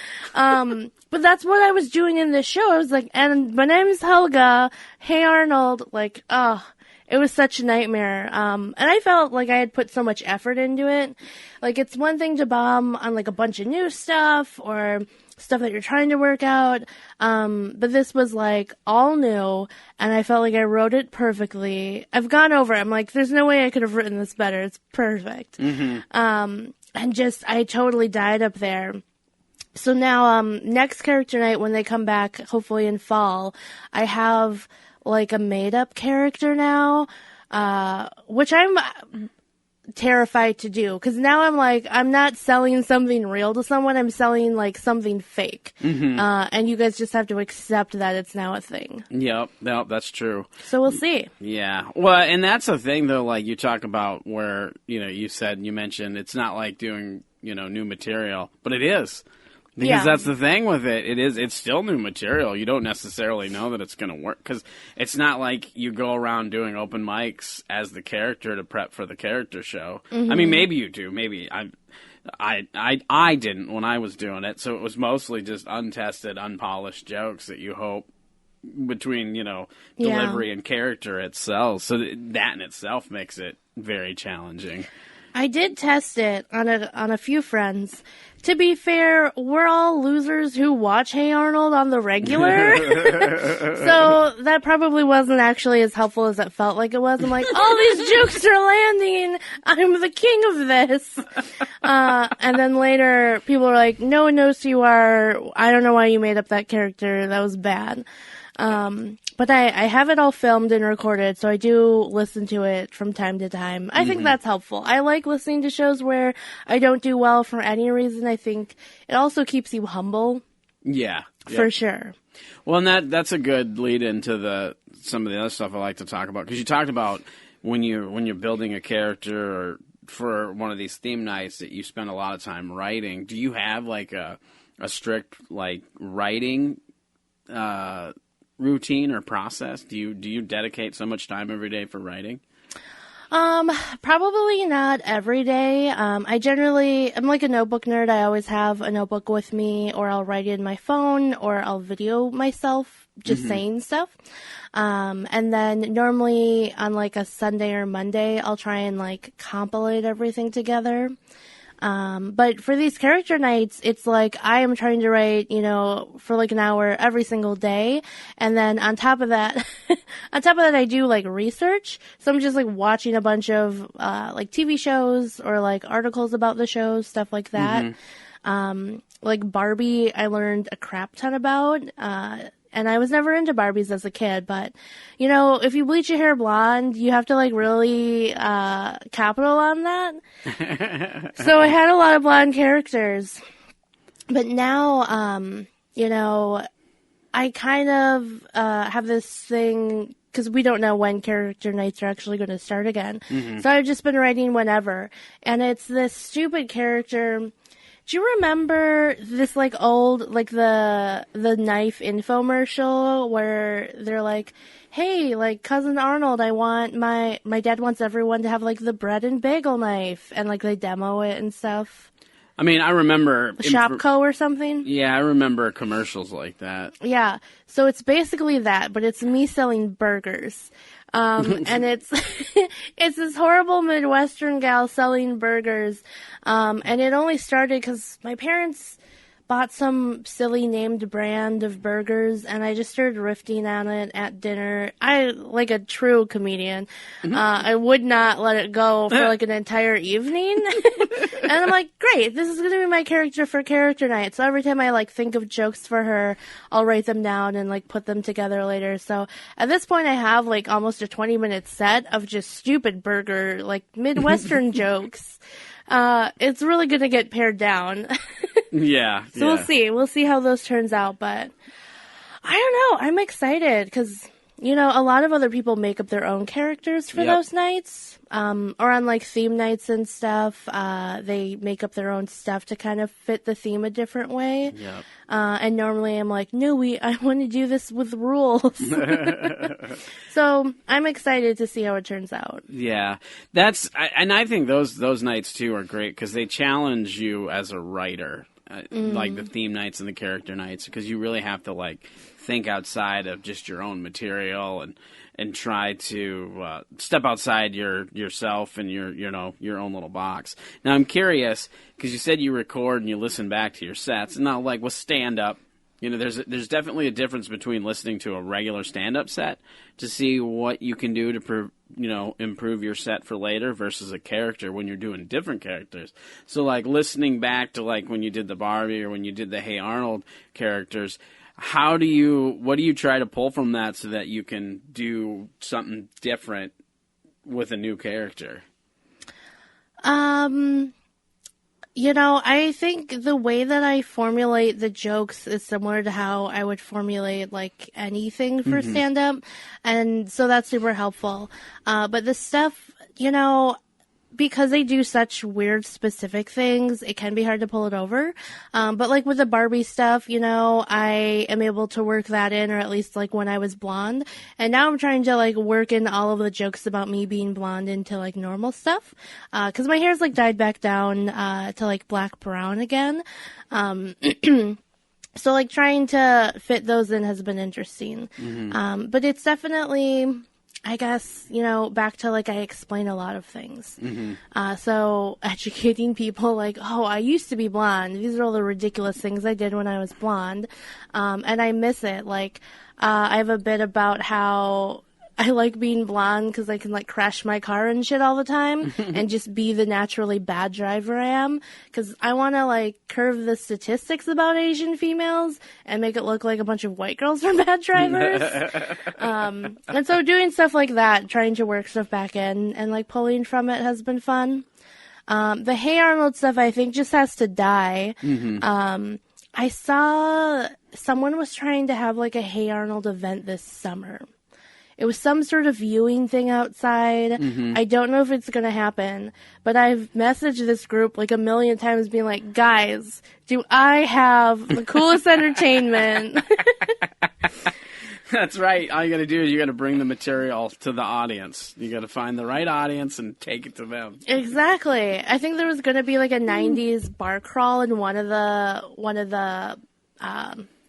But that's what I was doing in this show. I was like, and my name's Helga. Hey, Arnold. Like, it was such a nightmare. And I felt like I had put so much effort into it. Like, it's one thing to bomb on, like, a bunch of new stuff or stuff that you're trying to work out. But this was like all new, and I felt like I wrote it perfectly. I've gone over it. I'm like, there's no way I could have written this better. It's perfect. And just, I totally died up there. So now, next character night, when they come back, hopefully in fall, I have like a made-up character now, which I'm terrified to do, because now I'm like, I'm not selling something real to someone, I'm selling like something fake. And you guys just have to accept that it's now a thing. Yep, that's true. So we'll see. Yeah. Well, and that's the thing, though, like you talk about where, you mentioned it's not like doing, new material, but it is. Because that's the thing with it. It's still new material. You don't necessarily know that it's going to work. Because it's not like you go around doing open mics as the character to prep for the character show. I mean, maybe you do. Maybe I didn't when I was doing it. So it was mostly just untested, unpolished jokes that you hope between, delivery and character itself. So that in itself makes it very challenging. I did test it on a few friends. To be fair, we're all losers who watch Hey Arnold on the regular. So that probably wasn't actually as helpful as it felt like it was. I'm like, all these jokes are landing. I'm the king of this. And then later, people are like, no one knows who you are. I don't know why you made up that character. That was bad. But I have it all filmed and recorded, so I do listen to it from time to time. I think that's helpful. I like listening to shows where I don't do well for any reason. I think it also keeps you humble. Yeah. For sure. Well, and that's a good lead into some of the other stuff I like to talk about. Because you talked about when you're building a character or for one of these theme nights that you spend a lot of time writing. Do you have like a strict like writing routine or process? Do you dedicate so much time every day for writing? Probably not every day. I'm like a notebook nerd. I always have a notebook with me, or I'll write it in my phone, or I'll video myself just saying stuff. And then normally on like a Sunday or Monday, I'll try and like compilate everything together. But for these character nights, it's like I am trying to write, for like an hour every single day. And then on top of that, I do like research. So I'm just like watching a bunch of, like TV shows or like articles about the shows, stuff like that. Like Barbie, I learned a crap ton about, and I was never into Barbies as a kid, but, if you bleach your hair blonde, you have to, like, really, capital on that. So I had a lot of blonde characters. But now, I kind of, have this thing, because we don't know when character nights are actually going to start again. So I've just been writing whenever. And it's this stupid character. Do you remember this, like, old, like, the knife infomercial where they're like, hey, like, Cousin Arnold, my dad wants everyone to have, like, the bread and bagel knife, and, like, they demo it and stuff. I mean, I remember... Shopco or something? Yeah, I remember commercials like that. Yeah, so it's basically that, but it's me selling burgers. And it's this horrible Midwestern gal selling burgers. And it only started because my parents bought some silly named brand of burgers, and I just started riffing on it at dinner. I, like a true comedian, I would not let it go for like an entire evening. And I'm like, great, this is going to be my character for character night. So every time I like think of jokes for her, I'll write them down and like put them together later. So at this point I have like almost a 20-minute set of just stupid burger, like Midwestern jokes. It's really going to get pared down. Yeah. So we'll see. We'll see how those turns out. But I don't know. I'm excited because, a lot of other people make up their own characters for those nights. Or on like theme nights and stuff, they make up their own stuff to kind of fit the theme a different way. Yep. And normally I'm like, no, I want to do this with rules. So I'm excited to see how it turns out. Yeah, and I think those nights too are great because they challenge you as a writer, like the theme nights and the character nights, because you really have to like think outside of just your own material and try to step outside yourself and your own little box. Now I'm curious, because you said you record and you listen back to your sets, and now like with stand-up, there's definitely a difference between listening to a regular stand-up set to see what you can do to improve your set for later versus a character when you're doing different characters. So like listening back to like when you did the Barbie or when you did the Hey Arnold characters, what do you try to pull from that so that you can do something different with a new character? I think the way that I formulate the jokes is similar to how I would formulate like anything for stand-up. And so that's super helpful. But the stuff, because they do such weird specific things, it can be hard to pull it over. But like with the Barbie stuff, I am able to work that in, or at least like when I was blonde. And now I'm trying to like work in all of the jokes about me being blonde into like normal stuff. 'Cause my hair's like dyed back down, to like black brown again. So like trying to fit those in has been interesting. But it's definitely, I guess, back to like I explain a lot of things. So educating people like, oh, I used to be blonde. These are all the ridiculous things I did when I was blonde. And I miss it. Like, I have a bit about how I like being blonde because I can like crash my car and shit all the time and just be the naturally bad driver I am. Because I want to like curve the statistics about Asian females and make it look like a bunch of white girls are bad drivers. And so doing stuff like that, trying to work stuff back in and like pulling from it has been fun. The Hey Arnold stuff I think just has to die. I saw someone was trying to have like a Hey Arnold event this summer. It was some sort of viewing thing outside. I don't know if it's going to happen, but I've messaged this group like a million times being like, guys, do I have the coolest entertainment? That's right. All you got to do is you got to bring the material to the audience. You got to find the right audience and take it to them. Exactly. I think there was going to be like a 90s bar crawl and one of the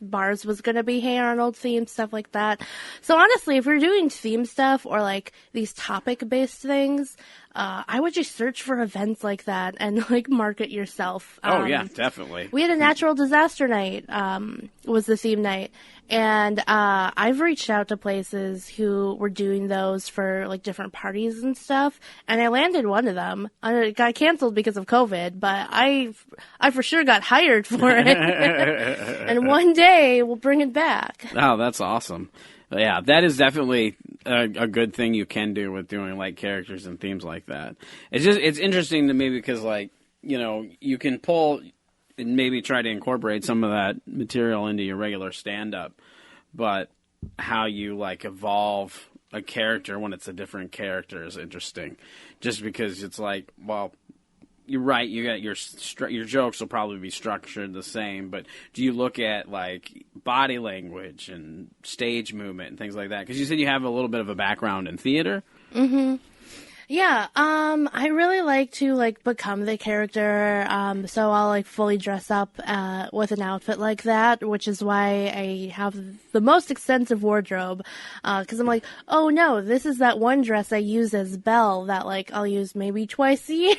bars was going to be Hey Arnold themed, stuff like that. So honestly, if you're doing theme stuff or like these topic based things, I would just search for events like that and like market yourself. Oh yeah, definitely. We had a natural disaster night, was the theme night. And I've reached out to places who were doing those for like different parties and stuff, and I landed one of them. It got canceled because of COVID, but I for sure got hired for it. And one day we'll bring it back. Oh, that's awesome. Yeah, that is definitely a good thing you can do with doing like characters and themes like that. It's interesting to me because like, you can pull and maybe try to incorporate some of that material into your regular stand-up, but how you like evolve a character when it's a different character is interesting. Just because it's like, well, you're right, you got your jokes will probably be structured the same, but do you look at like body language and stage movement and things like that? Because you said you have a little bit of a background in theater. Yeah, I really like to like become the character, so I'll like fully dress up with an outfit like that, which is why I have the most extensive wardrobe, because I'm like, oh no, this is that one dress I use as Belle that like I'll use maybe twice a year.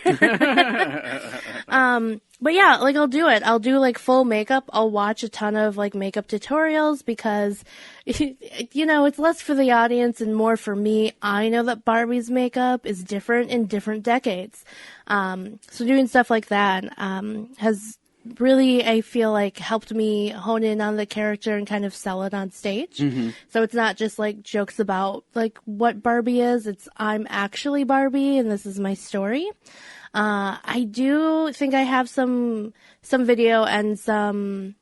But yeah, like I'll do it. I'll do like full makeup. I'll watch a ton of like makeup tutorials because, it's less for the audience and more for me. I know that Barbie's makeup is different in different decades. So doing stuff like that, has really, I feel like, helped me hone in on the character and kind of sell it on stage. So it's not just like jokes about like what Barbie is. It's I'm actually Barbie and this is my story. I do think I have some video and some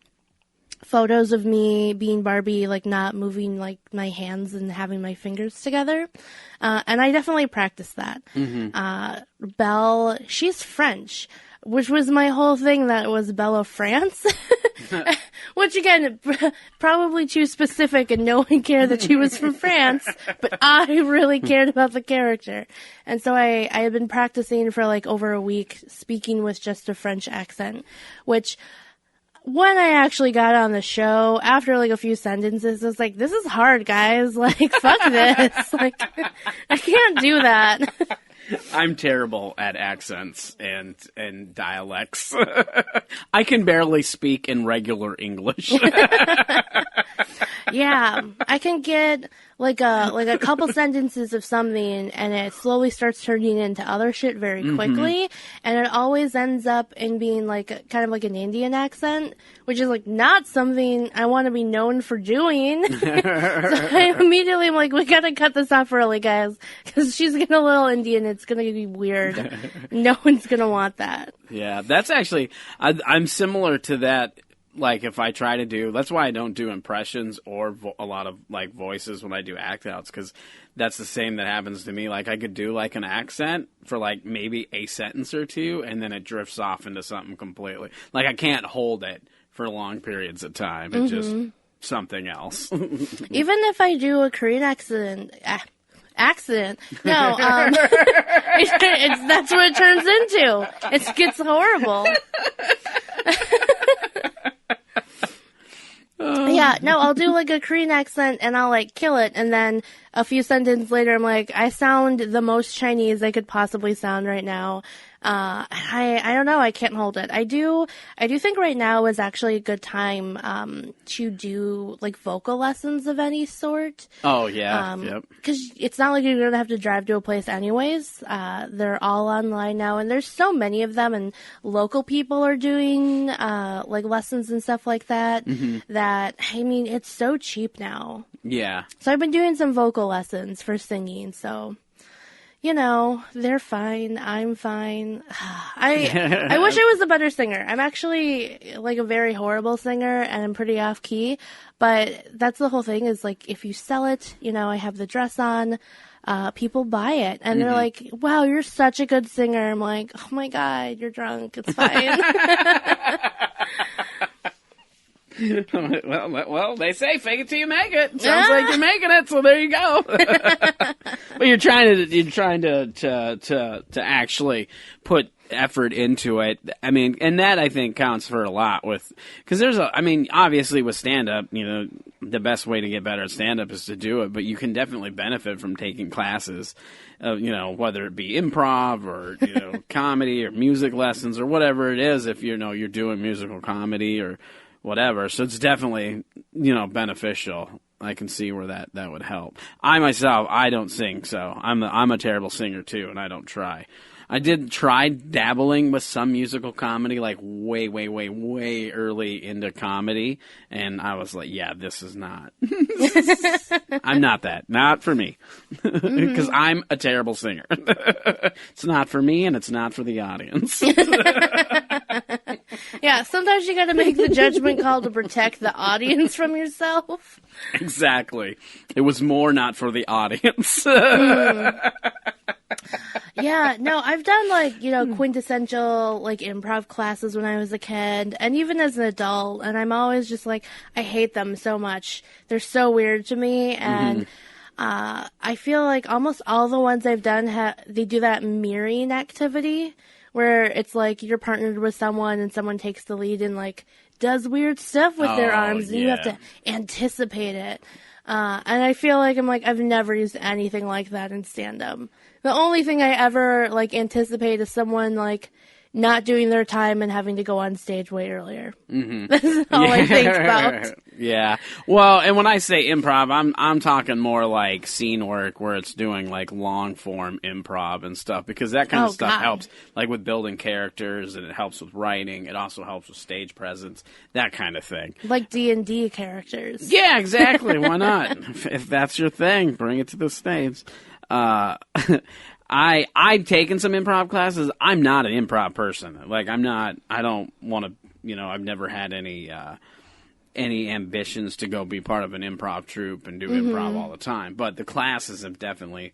photos of me being Barbie, like not moving like my hands and having my fingers together. And I definitely practice that. Belle, she's French, which was my whole thing, that it was Belle of France. Which again, probably too specific and no one cared that she was from France, but I really cared about the character. And so I had been practicing for like over a week, speaking with just a French accent, which when I actually got on the show, after like a few sentences, I was like, this is hard, guys. Like, fuck this. Like, I can't do that. I'm terrible at accents and dialects. I can barely speak in regular English. Yeah, I can get like a couple sentences of something, and it slowly starts turning into other shit very quickly, and it always ends up in being like kind of like an Indian accent, which is like not something I want to be known for doing. So I immediately am like, we gotta cut this off early, guys, because she's getting a little Indian. It's gonna be weird. No one's gonna want that. Yeah, that's actually I'm similar to that. Like, if I try to do, that's why I don't do impressions or a lot of, like, voices when I do act outs, because that's the same that happens to me. Like, I could do, like, an accent for, like, maybe a sentence or two, and then it drifts off into something completely. Like, I can't hold it for long periods of time. It's just something else. Even if I do a Korean accent, no, that's what it turns into. It gets horrible. Yeah, no, I'll do like a Korean accent and I'll like kill it, and then a few sentences later I'm like, I sound the most Chinese I could possibly sound right now. I don't know, I can't hold it. I do think right now is actually a good time to do like vocal lessons of any sort. Oh yeah, yep. Because it's not like you're gonna have to drive to a place anyways. They're all online now, and there's so many of them, and local people are doing like lessons and stuff like that. That, I mean, it's so cheap now. Yeah. So I've been doing some vocal lessons for singing, so you know, they're fine. I'm fine. I wish I was a better singer. I'm actually like a very horrible singer, and I'm pretty off key. But that's the whole thing, is like, if you sell it, you know, I have the dress on, people buy it, and they're like, wow, you're such a good singer. I'm like, oh my God, you're drunk. It's fine. Well, they say fake it till you make it. Sounds like you're making it, so there you go. But you're trying to actually put effort into it. I mean, and that I think counts for a lot because obviously with stand up, you know, the best way to get better at stand up is to do it, but you can definitely benefit from taking classes. You know, whether it be improv or, you know, comedy or music lessons or whatever it is, if you know you're doing musical comedy or whatever. So it's definitely, you know, beneficial. I can see where that would help. I myself, I don't sing, so I'm a terrible singer too, and I don't try. I did try dabbling with some musical comedy, like way early into comedy, and I was like, yeah, this is not. I'm not that. Not for me. Because I'm a terrible singer. It's not for me, and it's not for the audience. Yeah, sometimes you gotta make the judgment call to protect the audience from yourself. Exactly. It was more not for the audience. Yeah, no, I've done like, you know, quintessential like improv classes when I was a kid, and even as an adult, and I'm always just like, I hate them so much. They're so weird to me, and I feel like almost all the ones I've done, they do that mirroring activity where it's like you're partnered with someone and someone takes the lead and like does weird stuff with their arms, and you have to anticipate it. And I feel like I've never used anything like that in stand-up. The only thing I ever like anticipate is someone like not doing their time and having to go on stage way earlier. That's all I think about. Yeah. Well, and when I say improv, I'm talking more like scene work where it's doing like long form improv and stuff, because that kind of stuff helps like with building characters, and it helps with writing. It also helps with stage presence, that kind of thing. Like D&D characters. Yeah, exactly. Why not? If that's your thing, bring it to the stage. I've taken some improv classes. I'm not an improv person. Like, I don't want to, you know, I've never had any ambitions to go be part of an improv troupe and do improv all the time. But the classes I've definitely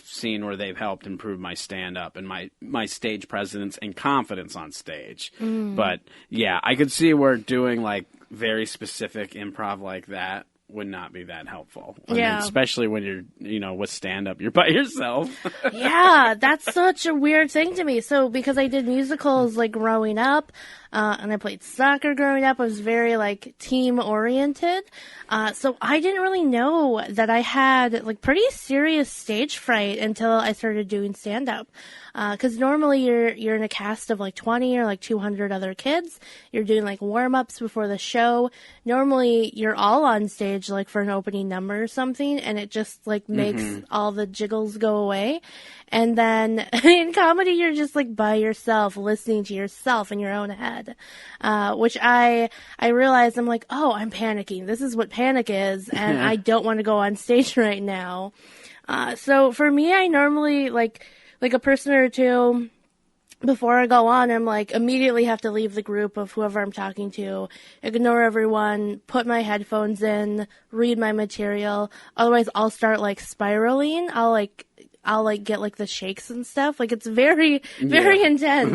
seen where they've helped improve my stand-up and my stage presence and confidence on stage. But yeah, I could see where doing like very specific improv like that would not be that helpful. I mean, especially when you're, you know, with stand-up, you're by yourself. Yeah, that's such a weird thing to me. So, because I did musicals, like, growing up, and I played soccer growing up. I was very, like, team-oriented. So I didn't really know that I had, like, pretty serious stage fright until I started doing stand-up. Because normally you're in a cast of, like, 20 or, like, 200 other kids. You're doing, like, warm-ups before the show. Normally you're all on stage, like, for an opening number or something, and it just, like, makes all the jiggles go away. And then in comedy, you're just, like, by yourself, listening to yourself in your own head. Which I realized, I'm like, oh, I'm panicking. This is what panic is, and I don't want to go on stage right now. So for me, I normally, like a person or two before I go on, I'm like, immediately have to leave the group of whoever I'm talking to, ignore everyone, put my headphones in, read my material. Otherwise, I'll start, like, spiraling. I'll get, like, the shakes and stuff. Like, it's very, very intense.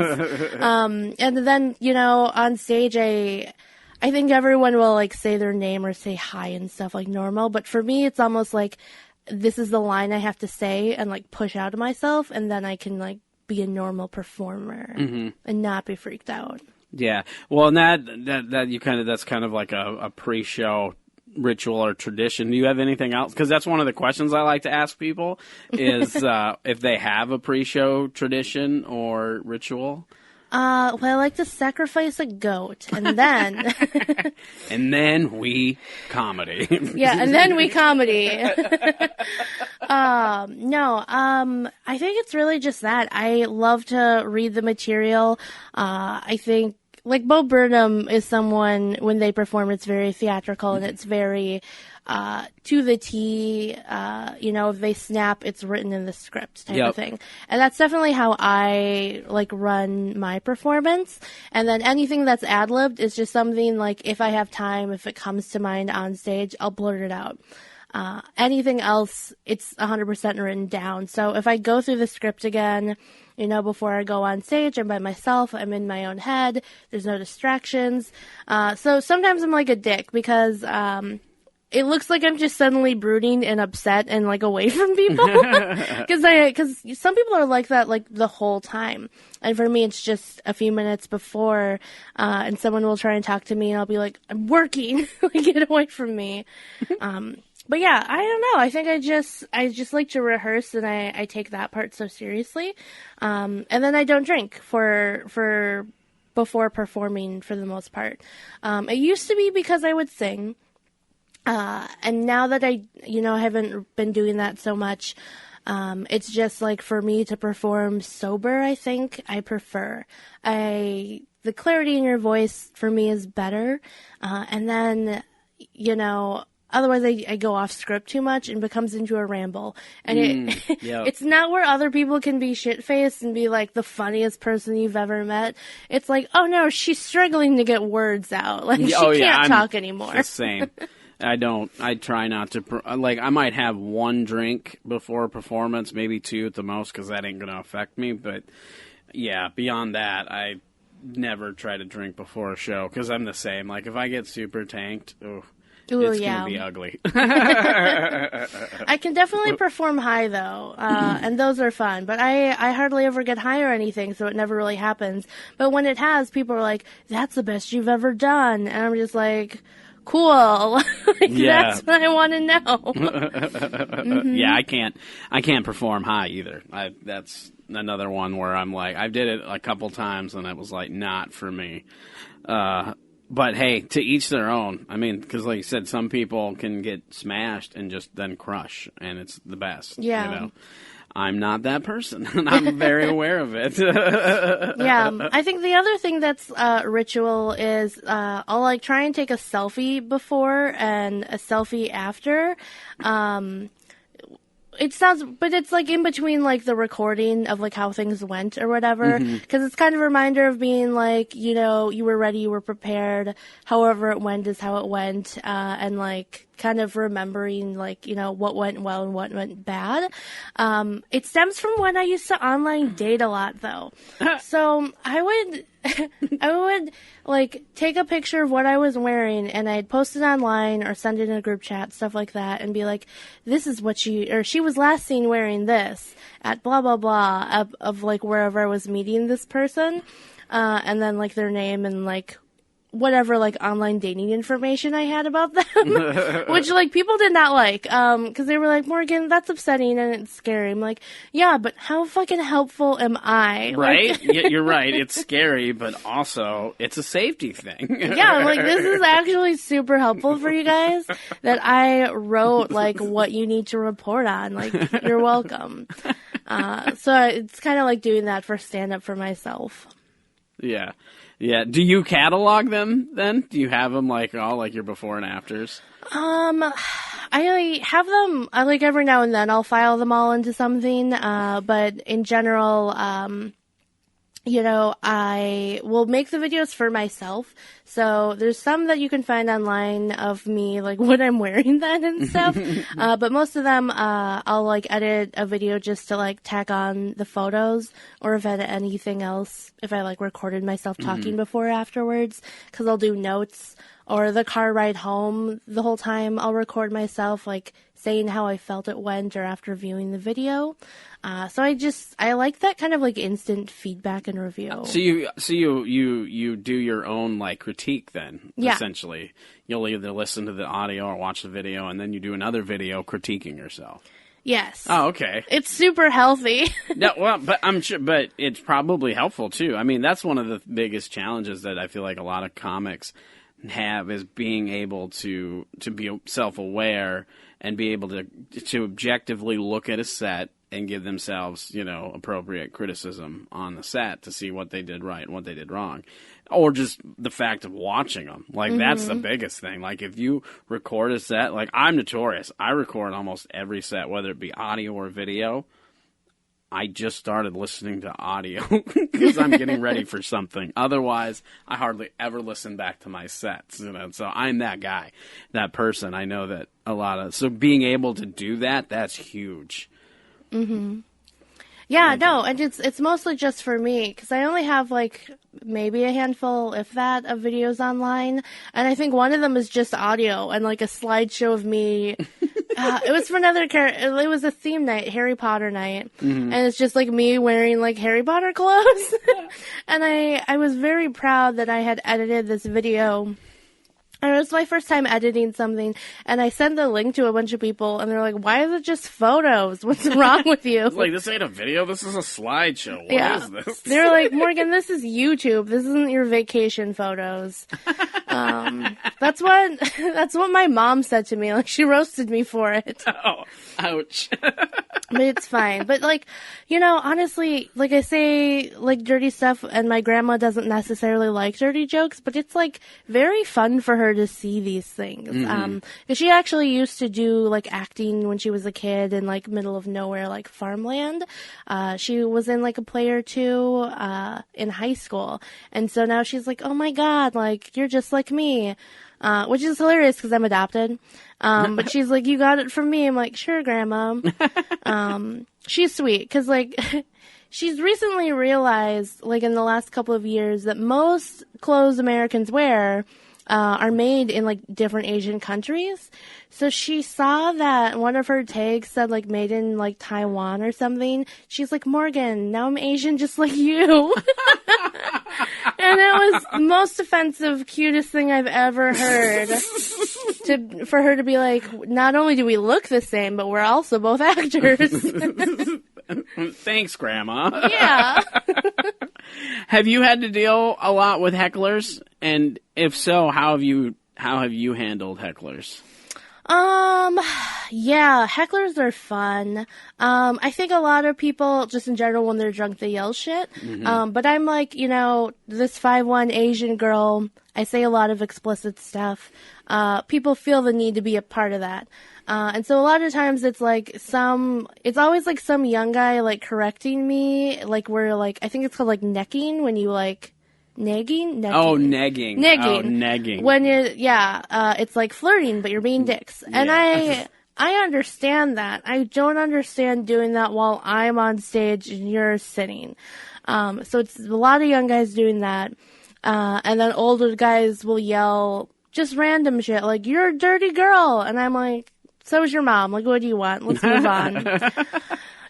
And then, you know, on stage, I think everyone will, like, say their name or say hi and stuff like normal. But for me, it's almost like, this is the line I have to say and, like, push out of myself, and then I can, like, be a normal performer and not be freaked out. Yeah. Well, and that's kind of like a pre-show ritual or tradition. Do you have anything else? Because that's one of the questions I like to ask people is if they have a pre-show tradition or ritual. Well, I like to sacrifice a goat, and then... and then we comedy. Yeah, and then we comedy. I think it's really just that. I love to read the material. I think, like, Bo Burnham is someone, when they perform, it's very theatrical, and it's very... to the T, you know, if they snap, it's written in the script type of thing. And that's definitely how I, like, run my performance. And then anything that's ad-libbed is just something, like, if I have time, if it comes to mind on stage, I'll blurt it out. Anything else, it's 100% written down. So if I go through the script again, you know, before I go on stage, I'm by myself, I'm in my own head, there's no distractions. So sometimes I'm like a dick because, it looks like I'm just suddenly brooding and upset and, like, away from people. Because some people are like that, like, the whole time. And for me, it's just a few minutes before, and someone will try and talk to me, and I'll be like, I'm working. Get away from me. But yeah, I don't know. I think I just like to rehearse, and I take that part so seriously. And then I don't drink for before performing for the most part. It used to be because I would sing. And now that I haven't been doing that so much, it's just like for me to perform sober, I think I prefer. The clarity in your voice for me is better. And then, you know, otherwise I go off script too much and becomes into a ramble. And it's not where other people can be shit-faced and be like the funniest person you've ever met. It's like, oh no, she's struggling to get words out. Like, she can't talk anymore. The same. I try not to, like, I might have one drink before a performance, maybe two at the most, because that ain't going to affect me. But, yeah, beyond that, I never try to drink before a show, because I'm the same. Like, if I get super tanked, it's going to be ugly. I can definitely perform high, though, and those are fun. But I hardly ever get high or anything, so it never really happens. But when it has, people are like, that's the best you've ever done. And I'm just like... Cool. That's what I want to know. Yeah, I can't perform high either. That's another one where I'm like, I did it a couple times and it was like not for me. But hey, to each their own. I mean, because like you said, some people can get smashed and just then crush, and it's the best. Yeah. You know? I'm not that person, and I'm very aware of it. Yeah, I think the other thing that's ritual is I'll like try and take a selfie before and a selfie after. It sounds, but it's like in between like the recording of like how things went or whatever, because it's kind of a reminder of being like, you know, you were ready, you were prepared, however it went is how it went, and like kind of remembering like, you know, what went well and what went bad. It stems from when I used to online date a lot though. So I would like take a picture of what I was wearing and I'd post it online or send it in a group chat, stuff like that, and be like, this is what she was last seen wearing this at blah blah blah of like wherever I was meeting this person. and then like their name and like whatever like online dating information I had about them, which like people did not like, because they were like, Morgan, that's upsetting and it's scary. I'm like, yeah, but how fucking helpful am I? Right? Like, Yeah, you're right. It's scary, but also it's a safety thing. yeah, I'm like, this is actually super helpful for you guys that I wrote like what you need to report on. Like, you're welcome. So it's kind of like doing that for stand up for myself. Yeah. Yeah. Do you catalog them then? Do you have them like all like your before and afters? I have them, like every now and then I'll file them all into something, but in general, you know, I will make the videos for myself. So there's some that you can find online of me, like what I'm wearing then and stuff. But most of them, I'll like edit a video just to like tack on the photos, or if I edit anything else, if I like recorded myself talking before or afterwards, because I'll do notes, or the car ride home the whole time I'll record myself like saying how I felt it went or after viewing the video. So I like that kind of like instant feedback and review. So you do your own like critique then, yeah. Essentially. You'll either listen to the audio or watch the video, and then you do another video critiquing yourself. Yes. Oh, okay. It's super healthy. No, well, but I'm sure, but it's probably helpful too. I mean, that's one of the biggest challenges that I feel like a lot of comics have, is being able to be self-aware and be able to objectively look at a set and give themselves, you know, appropriate criticism on the set to see what they did right and what they did wrong. Or just the fact of watching them. Like, that's the biggest thing. Like, if you record a set, like, I'm notorious. I record almost every set, whether it be audio or video. I just started listening to audio because I'm getting ready for something. Otherwise, I hardly ever listen back to my sets. You know? So I'm that guy, that person. I know that a lot of... So being able to do that, that's huge. Mm-hmm. Yeah, no, and it's mostly just for me, because I only have, like, maybe a handful, if that, of videos online, and I think one of them is just audio, and, like, a slideshow of me. It was for another character. It was a theme night, Harry Potter night, and it's just, like, me wearing, like, Harry Potter clothes, and I was very proud that I had edited this video. And it was my first time editing something, and I sent the link to a bunch of people, and they're like, why is it just photos? What's wrong with you? Like, this ain't a video, this is a slideshow. What is this? They're like, Morgan, this is YouTube. This isn't your vacation photos. That's what my mom said to me. Like, she roasted me for it. Oh, ouch. But it's fine. But, like, you know, honestly, like I say, like, dirty stuff, and my grandma doesn't necessarily like dirty jokes, but it's, like, very fun for her to see these things. Because she actually used to do, like, acting when she was a kid in, like, middle of nowhere, like, farmland. She was in, like, a play or two in high school. And so now she's like, oh my God, like, you're just like me. Which is hilarious because I'm adopted. But she's like, you got it from me. I'm like, sure, Grandma. She's sweet because, like, she's recently realized, like, in the last couple of years that most clothes Americans wear are made in, like, different Asian countries. So she saw that one of her tags said, like, made in, like, Taiwan or something. She's like, Morgan, now I'm Asian just like you. And it was the most offensive, cutest thing I've ever heard. For her to be like, not only do we look the same, but we're also both actors. Thanks, Grandma. Yeah. Have you had to deal a lot with hecklers? And if so, how have you handled hecklers? Yeah, hecklers are fun. I think a lot of people, just in general, when they're drunk, they yell shit. But I'm like, you know, this 5'1" Asian girl, I say a lot of explicit stuff. People feel the need to be a part of that. And so a lot of times it's always like some young guy, like, correcting me, like, we're like, I think it's called, like, necking, when you, like, Negging? Oh, negging. Negging. Oh, negging. When it's like flirting, but you're being dicks. And I understand that. I don't understand doing that while I'm on stage and you're sitting. So it's a lot of young guys doing that. And then older guys will yell just random shit, like, you're a dirty girl. And I'm like, so is your mom. Like, what do you want? Let's move on.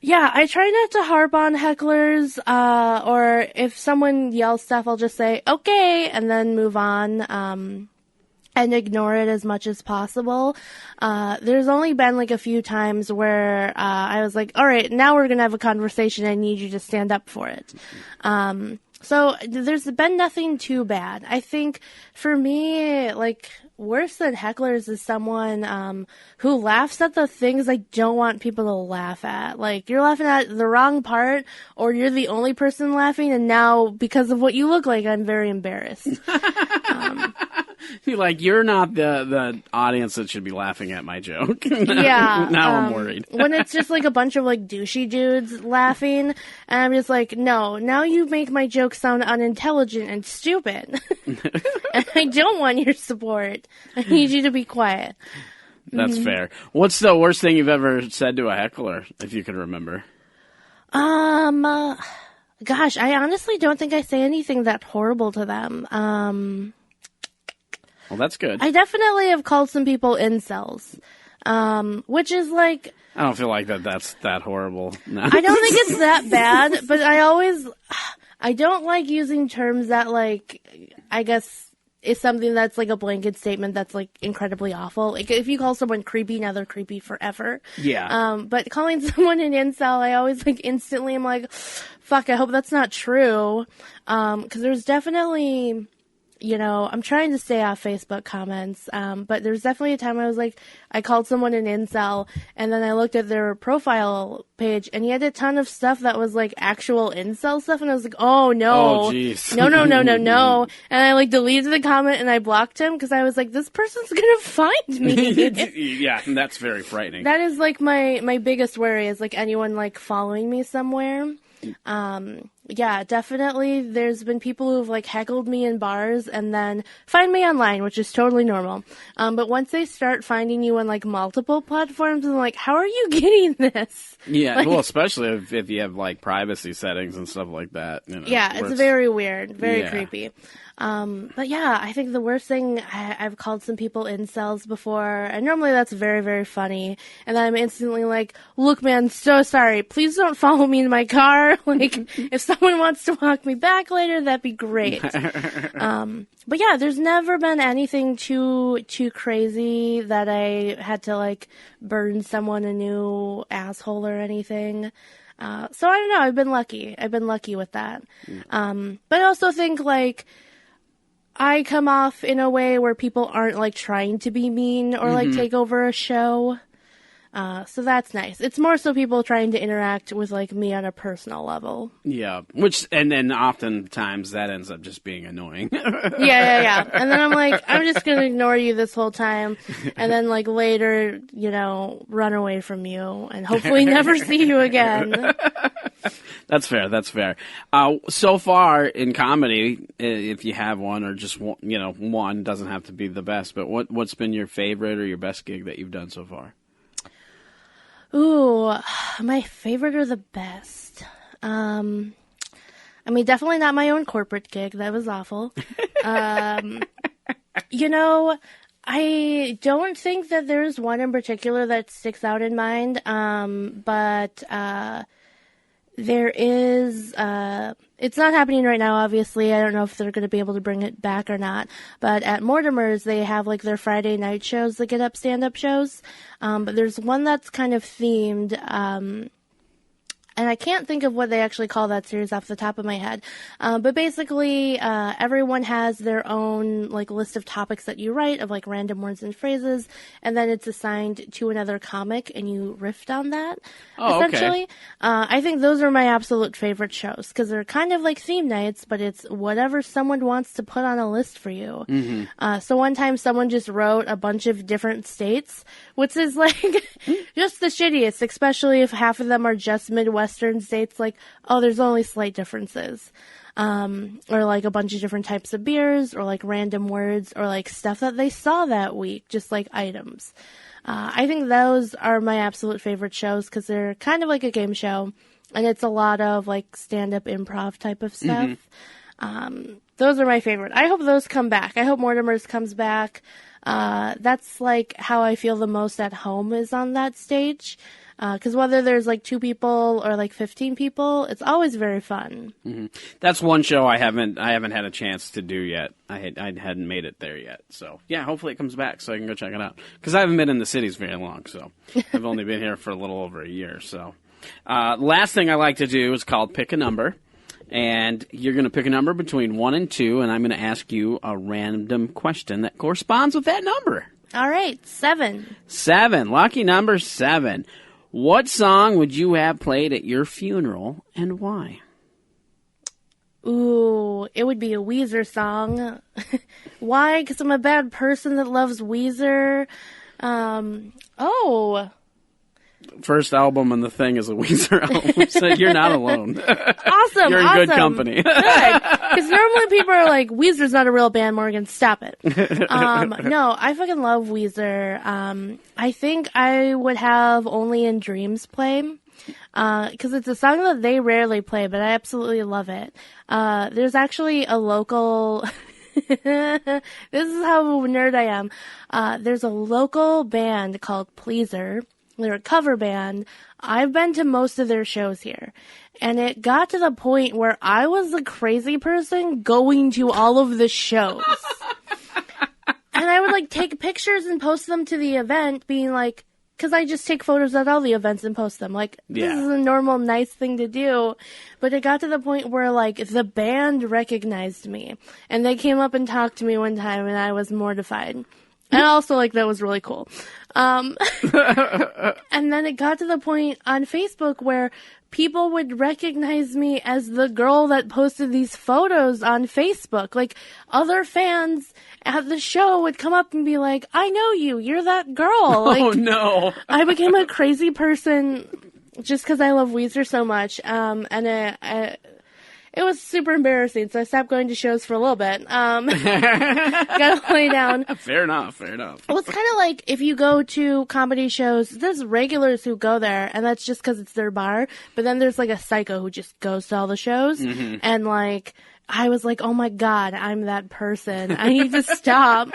Yeah, I try not to harp on hecklers, or if someone yells stuff, I'll just say, okay, and then move on, and ignore it as much as possible. There's only been like a few times where, I was like, all right, now we're gonna have a conversation. I need you to stand up for it. So there's been nothing too bad. I think for me, like, worse than hecklers is someone who laughs at the things I don't want people to laugh at. Like, you're laughing at the wrong part, or you're the only person laughing, and now, because of what you look like, I'm very embarrassed. You're not the audience that should be laughing at my joke. Yeah. Now I'm worried. When it's just like a bunch of like douchey dudes laughing, and I'm just like, no, now you make my joke sound unintelligent and stupid. And I don't want your support. I need you to be quiet. That's fair. What's the worst thing you've ever said to a heckler, if you can remember? Gosh, I honestly don't think I say anything that horrible to them. Well, that's good. I definitely have called some people incels, which is like... I don't feel like that's that horrible. No. I don't think it's that bad, but I don't like using terms that, like, I guess is something that's like a blanket statement that's like incredibly awful. Like, if you call someone creepy, now they're creepy forever. Yeah. But calling someone an incel, I always like instantly am like, fuck, I hope that's not true. 'Cause there's definitely... I'm trying to stay off Facebook comments, but there's definitely a time I was like, I called someone an incel, and then I looked at their profile page, and he had a ton of stuff that was like actual incel stuff, and I was like, oh no. Oh, jeez. No. And I like deleted the comment, and I blocked him, because I was like, this person's gonna find me. Yeah, that's very frightening. That is like my biggest worry, is like anyone like following me somewhere. Yeah, definitely. There's been people who've like heckled me in bars and then find me online, which is totally normal. But once they start finding you on like multiple platforms, I'm like, how are you getting this? Yeah, like, well, especially if you have like privacy settings and stuff like that. Yeah, it's very weird, very creepy. But yeah, I think the worst thing, I've called some people incels before, and normally that's very, very funny. And then I'm instantly like, look, man, so sorry. Please don't follow me in my car. Like, if someone wants to walk me back later, that'd be great. But yeah, there's never been anything too crazy that I had to like burn someone a new asshole or anything. So I don't know. I've been lucky with that. But I also think like, I come off in a way where people aren't like trying to be mean or like take over a show. So that's nice. It's more so people trying to interact with like me on a personal level. Yeah. And then oftentimes that ends up just being annoying. Yeah. And then I'm like, I'm just going to ignore you this whole time. And then like later, run away from you and hopefully never see you again. That's fair. So far in comedy, if you have one or just one, doesn't have to be the best, but what's been your favorite or your best gig that you've done so far? Ooh, my favorite or the best? I mean, definitely not my own corporate gig. That was awful. I don't think that there's one in particular that sticks out in mind. But there is, it's not happening right now, obviously. I don't know if they're going to be able to bring it back or not. But at Mortimer's, they have like their Friday night shows, the get-up stand-up shows. But there's one that's kind of themed, and I can't think of what they actually call that series off the top of my head. But basically, everyone has their own like list of topics that you write of like random words and phrases, and then it's assigned to another comic, and you riffed on that. Essentially, okay. I think those are my absolute favorite shows because they're kind of like theme nights, but it's whatever someone wants to put on a list for you. Mm-hmm. So one time, someone just wrote a bunch of different states, which is like just the shittiest, especially if half of them are just Midwestern states, like, oh, there's only slight differences. Or like a bunch of different types of beers, or like random words, or like stuff that they saw that week, just like items. I think those are my absolute favorite shows because they're kind of like a game show, and it's a lot of like stand-up improv type of stuff. Mm-hmm. Those are my favorite. I hope those come back. I hope Mortimer's comes back. That's like how I feel the most at home is on that stage. Because whether there's like 2 people or like 15 people, it's always very fun. Mm-hmm. That's one show I haven't had a chance to do yet. I hadn't made it there yet. So yeah, hopefully it comes back so I can go check it out. Because I haven't been in the cities very long, so I've only been here for a little over a year. So last thing I like to do is called Pick a Number. And you're going to pick a number between 1 and 2, and I'm going to ask you a random question that corresponds with that number. All right, 7. 7. Lucky number 7. What song would you have played at your funeral, and why? Ooh, it would be a Weezer song. Why? Because I'm a bad person that loves Weezer. First album on the thing is a Weezer album, so you're not alone. Awesome, You're in good company. Good. Because normally people are like, Weezer's not a real band, Morgan, stop it. No, I fucking love Weezer. I think I would have Only in Dreams play. Because it's a song that they rarely play, but I absolutely love it. There's actually a local... This is how nerd I am. There's a local band called Pleaser. They're a cover band. I've been to most of their shows here. And it got to the point where I was the crazy person going to all of the shows. And I would like take pictures and post them to the event being like, because I just take photos at all the events and post them. Like, This is a normal, nice thing to do. But it got to the point where, like, the band recognized me. And they came up and talked to me one time, and I was mortified. And also, like, that was really cool. And then it got to the point on Facebook where people would recognize me as the girl that posted these photos on Facebook. Like, other fans at the show would come up and be like, I know you. You're that girl. Like, oh, no. I became a crazy person just because I love Weezer so much. And it was super embarrassing, so I stopped going to shows for a little bit. Gotta lay down. Fair enough. Well, it's kind of like if you go to comedy shows, there's regulars who go there, and that's just because it's their bar. But then there's like a psycho who just goes to all the shows, and like I was like, oh my God, I'm that person. I need to stop.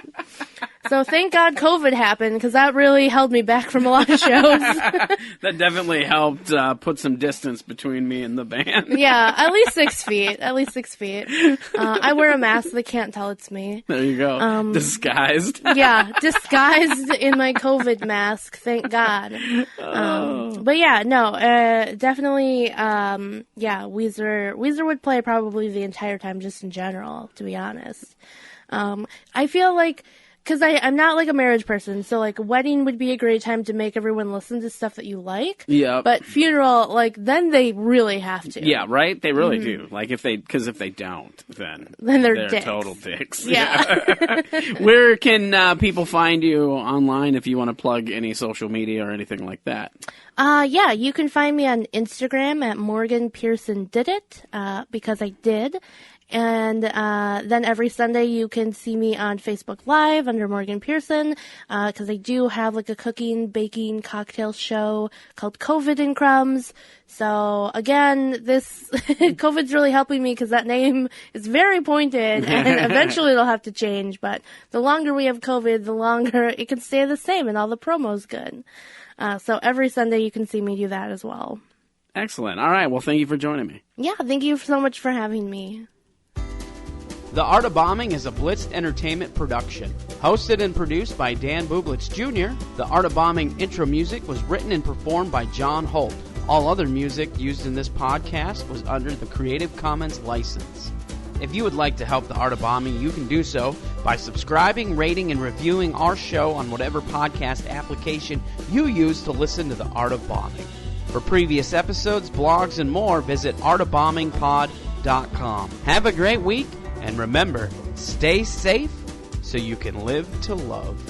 So thank God COVID happened, because that really held me back from a lot of shows. That definitely helped put some distance between me and the band. Yeah, at least 6 feet. I wear a mask. They can't tell it's me. There you go. Disguised. Yeah, disguised in my COVID mask. Thank God. But yeah, no, definitely, Weezer would play probably the entire time just in general, to be honest. I feel like, because I'm not like a marriage person, so like a wedding would be a great time to make everyone listen to stuff that you like. Yeah. But funeral, like, then they really have to. Yeah, right? They really do. Like, if they don't, then they're dicks. Total dicks. Yeah. Where can people find you online if you want to plug any social media or anything like that? Yeah, you can find me on Instagram at Morgan Pearson Did It, because I did. And then every Sunday you can see me on Facebook Live under Morgan Pearson, because I do have like a cooking, baking, cocktail show called COVID and Crumbs. So again, this COVID's really helping me because that name is very pointed, and eventually it'll have to change. But the longer we have COVID, the longer it can stay the same, and all the promo's good. So every Sunday you can see me do that as well. Excellent. All right. Well, thank you for joining me. Yeah, thank you so much for having me. The Art of Bombing is a Blitz Entertainment production. Hosted and produced by Dan Bublitz Jr., The Art of Bombing intro music was written and performed by John Holt. All other music used in this podcast was under the Creative Commons license. If you would like to help The Art of Bombing, you can do so by subscribing, rating, and reviewing our show on whatever podcast application you use to listen to The Art of Bombing. For previous episodes, blogs, and more, visit artofbombingpod.com. Have a great week. And remember, stay safe so you can live to love.